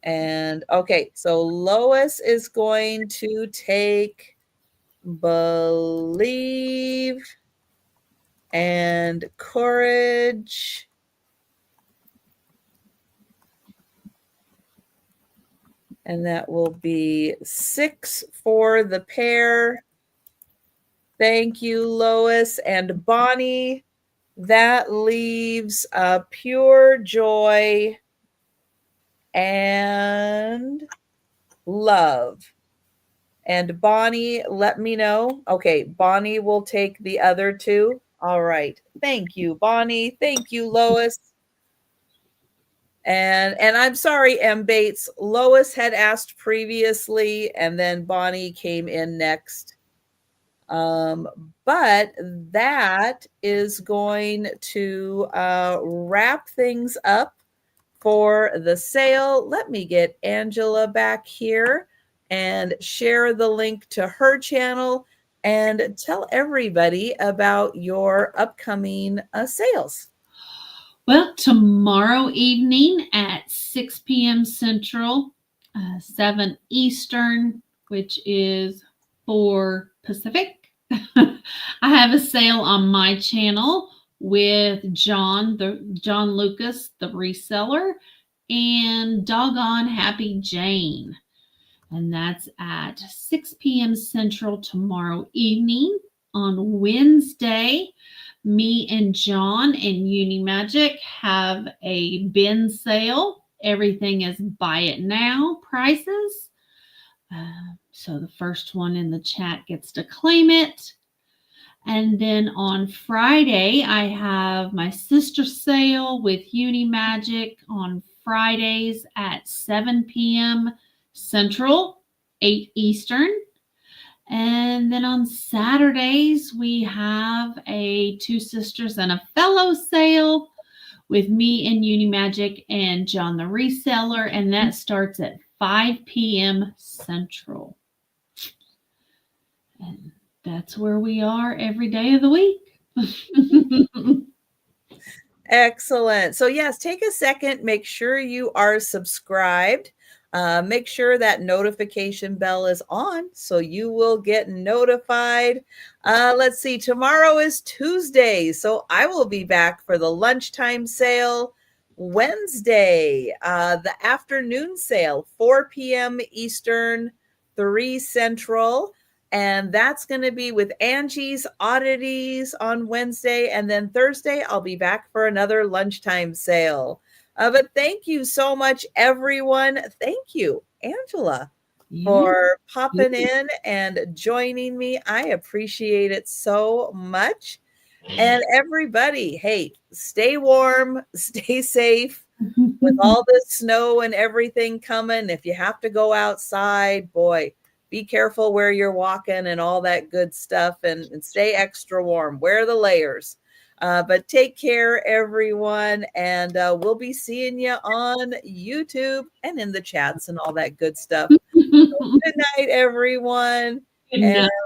And okay, so Lois is going to take Believe and Courage. And that will be 6 for the pair. Thank you, Lois and Bonnie. That leaves Pure Joy and Love. And Bonnie, let me know. Okay, Bonnie will take the other 2. All right. Thank you, Bonnie. Thank you, Lois. And I'm sorry, M. Bates. Lois had asked previously, and then Bonnie came in next. But that is going to wrap things up for the sale. Let me get Angela back here and share the link to her channel and tell everybody about your upcoming sales. Well, tomorrow evening at 6 p.m. Central, 7 Eastern, which is 4 Pacific, I have a sale on my channel with John Lucas, the reseller, and Doggone Happy Jane. And that's at 6 p.m. Central tomorrow evening. On Wednesday, me and John and Unimagic have a bin sale. Everything is buy it now prices. So the first one in the chat gets to claim it. And then on Friday, I have my sister sale with Unimagic on Fridays at 7 p.m. Central, 8 Eastern. And then on Saturdays, we have a Two Sisters and a Fellow sale with me and Unimagic and John the reseller. And that starts at 5 p.m. Central. And that's where we are every day of the week. Excellent. So yes, take a second, make sure you are subscribed. Make sure that notification bell is on so you will get notified. Let's see, tomorrow is Tuesday, so I will be back for the lunchtime sale. Wednesday, the afternoon sale, 4 p.m. Eastern, 3 Central. And that's going to be with Angie's Oddities on Wednesday. And then Thursday, I'll be back for another lunchtime sale. But thank you so much, everyone. Thank you, Angela, for popping in and joining me. I appreciate it so much. And everybody, hey, stay warm, stay safe with all this snow and everything coming. If you have to go outside, boy, be careful where you're walking and all that good stuff, and stay extra warm. Wear the layers. But take care, everyone. And we'll be seeing you on YouTube and in the chats and all that good stuff. So good night, everyone. Good night.